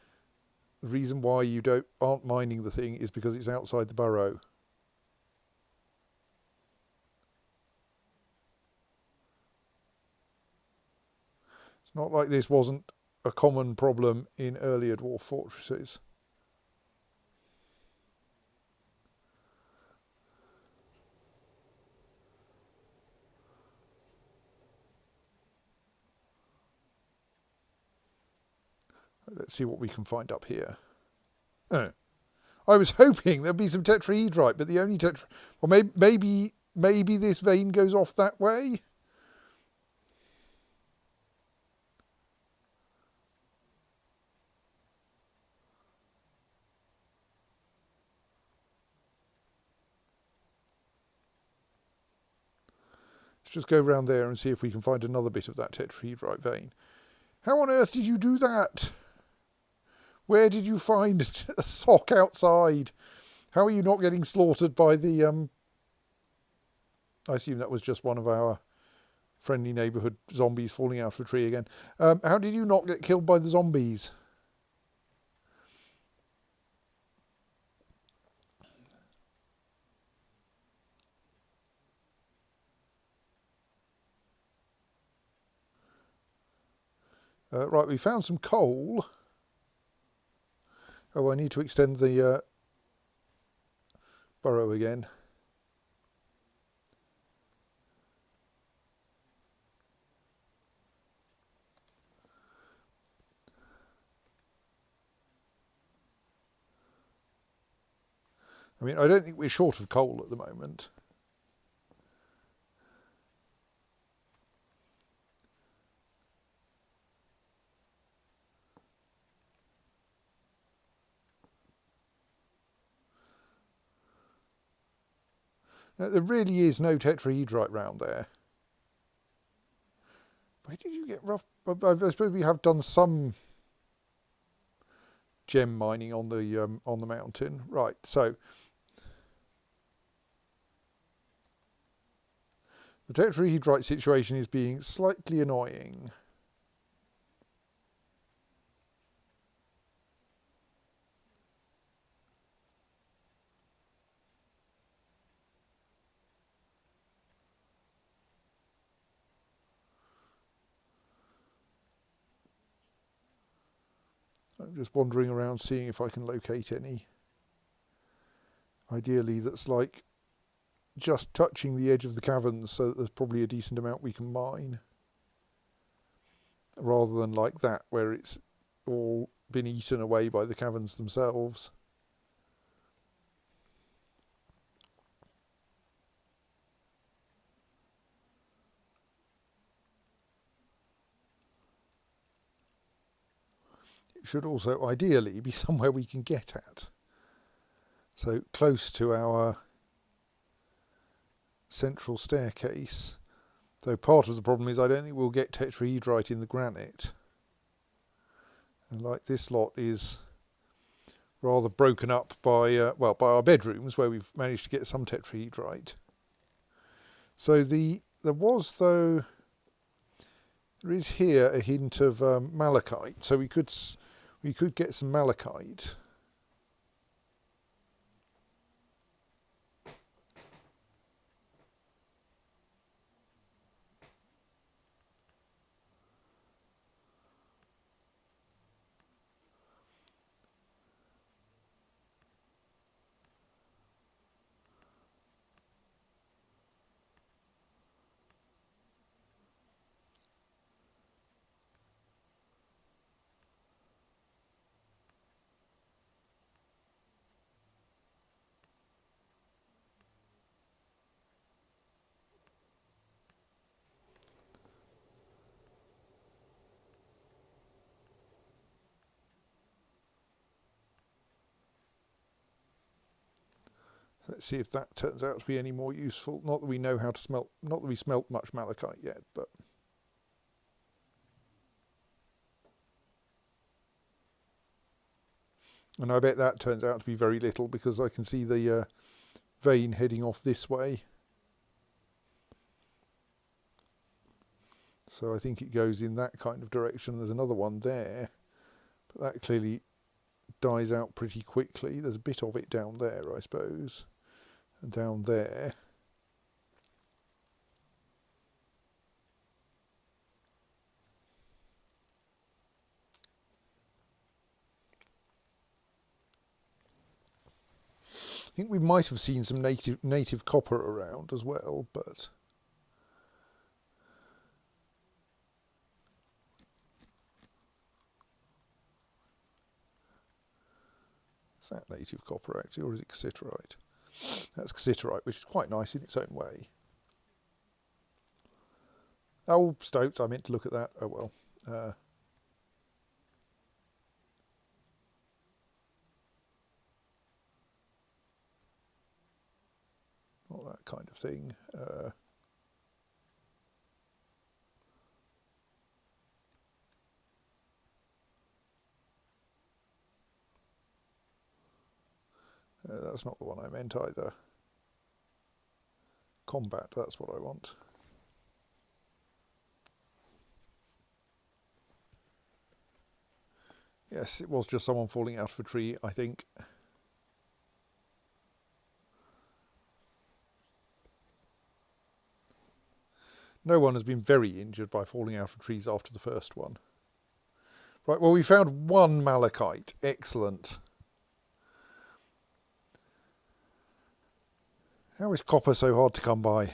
the reason why you aren't mining the thing is because it's outside the burrow. It's not like this wasn't a common problem in earlier dwarf fortresses. Let's see what we can find up here. Oh, I was hoping there'd be some tetrahedrite, but the only well, maybe this vein goes off that way. Let's just go around there and see if we can find another bit of that tetrahedrite vein. How on earth did you do that? Where did you find a sock outside? How are you not getting slaughtered by the... I assume that was just one of our friendly neighbourhood zombies falling out of a tree again. How did you not get killed by the zombies? Right, we found some coal. Oh, I need to extend the burrow again. I mean, I don't think we're short of coal at the moment. Now, there really is no tetrahedrite round there. Where did you get rough? I suppose we have done some gem mining on the mountain, right? So the tetrahedrite situation is being slightly annoying. I'm just wandering around seeing if I can locate any. Ideally that's like just touching the edge of the caverns, so that there's probably a decent amount we can mine. Rather than like that, where it's all been eaten away by the caverns themselves. It should also ideally be somewhere we can get at. So close to our central staircase. Though part of the problem is I don't think we'll get tetrahedrite in the granite. And like this lot is rather broken up by, well, by our bedrooms where we've managed to get some tetrahedrite. So there is here a hint of malachite. So we could get some malachite. Let's see if that turns out to be any more useful. Not that we know how to smelt, not that we smelt much malachite yet, but... And I bet that turns out to be very little, because I can see the vein heading off this way. So I think it goes in that kind of direction. There's another one there, but that clearly dies out pretty quickly. There's a bit of it down there, I suppose. And down there. I think we might have seen some native copper around as well, but... Is that native copper actually, or is it cassiterite? That's cassiterite, which is quite nice in its own way. Oh, Stokes, I meant to look at that. Oh well. Not that kind of thing. That's not the one I meant either. Combat, that's what I want. Yes, it was just someone falling out of a tree, I think. No one has been very injured by falling out of trees after the first one. Right, well, we found one malachite. Excellent. How is copper so hard to come by?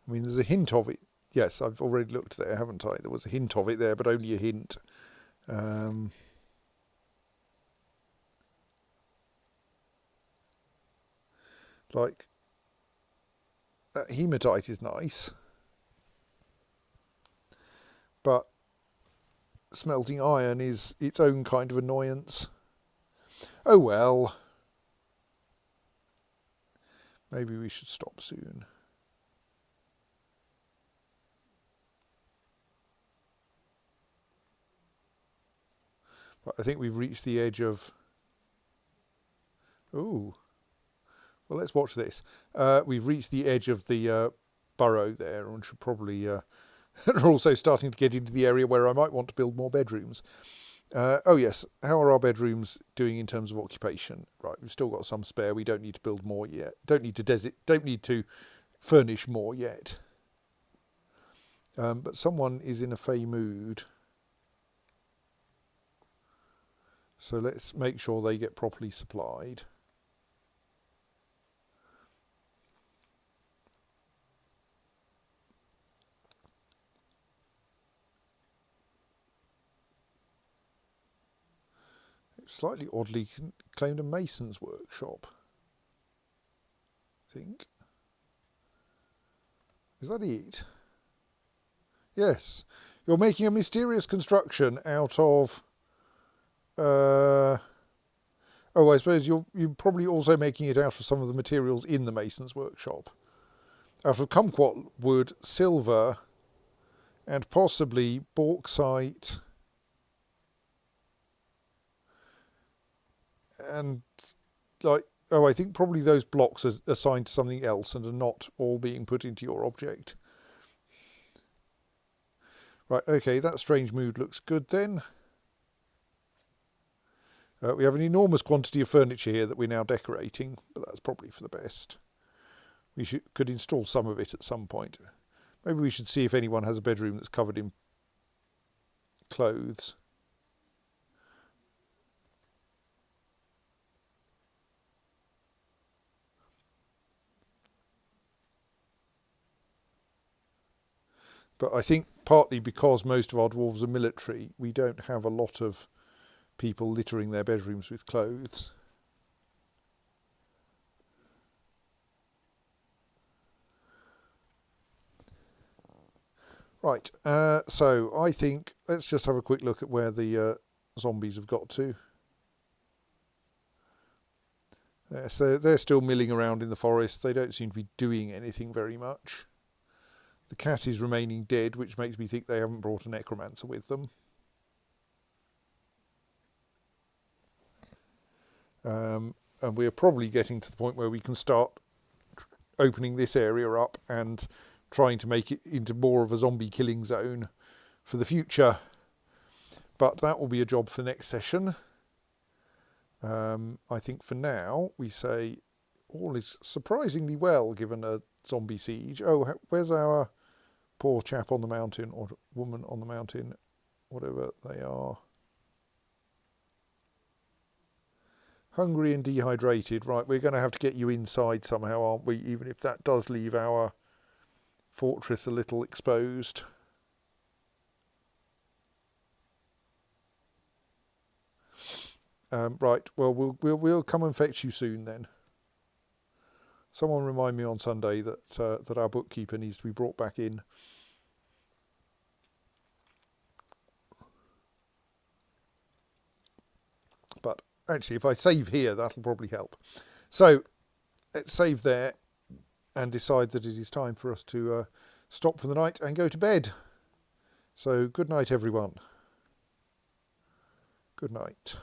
I mean, there's a hint of it. Yes, I've already looked there, haven't I? There was a hint of it there, but only a hint. Like, that hematite is nice, but smelting iron is its own kind of annoyance. Oh well. Maybe we should stop soon. But I think we've reached the edge of... Ooh. Well, let's watch this. We've reached the edge of the burrow there, and should probably... They're also starting to get into the area where I might want to build more bedrooms. Oh yes, how are our bedrooms doing in terms of occupation? Right, we've still got some spare. We don't need to build more yet. Don't need to furnish more yet. But someone is in a fey mood, so let's make sure they get properly supplied. Slightly oddly claimed a mason's workshop, I think. Is that it? Yes. You're making a mysterious construction out of... oh, I suppose you're probably also making it out of some of the materials in the mason's workshop. Out of kumquat wood, silver, and possibly bauxite... And like, oh, I think probably those blocks are assigned to something else and are not all being put into your object. Right, okay, that strange mood looks good then. We have an enormous quantity of furniture here that we're now decorating, but that's probably for the best. We could install some of it at some point. Maybe we should see if anyone has a bedroom that's covered in clothes. But I think partly because most of our dwarves are military, we don't have a lot of people littering their bedrooms with clothes. Right, so I think let's just have a quick look at where the zombies have got to. Yes, they're still milling around in the forest. They don't seem to be doing anything very much. The cat is remaining dead, which makes me think they haven't brought a necromancer with them. And we're probably getting to the point where we can start opening this area up and trying to make it into more of a zombie killing zone for the future. But that will be a job for next session. I think for now we say all is surprisingly well given a zombie siege. Oh, where's our poor chap on the mountain, or woman on the mountain, whatever they are? Hungry and dehydrated. Right, we're going to have to get you inside somehow, aren't we? Even if that does leave our fortress a little exposed. Right, well, we'll come and fetch you soon then. Someone remind me on Sunday that that our bookkeeper needs to be brought back in. But actually, if I save here, that'll probably help. So let's save there and decide that it is time for us to stop for the night and go to bed. So good night, everyone. Good night.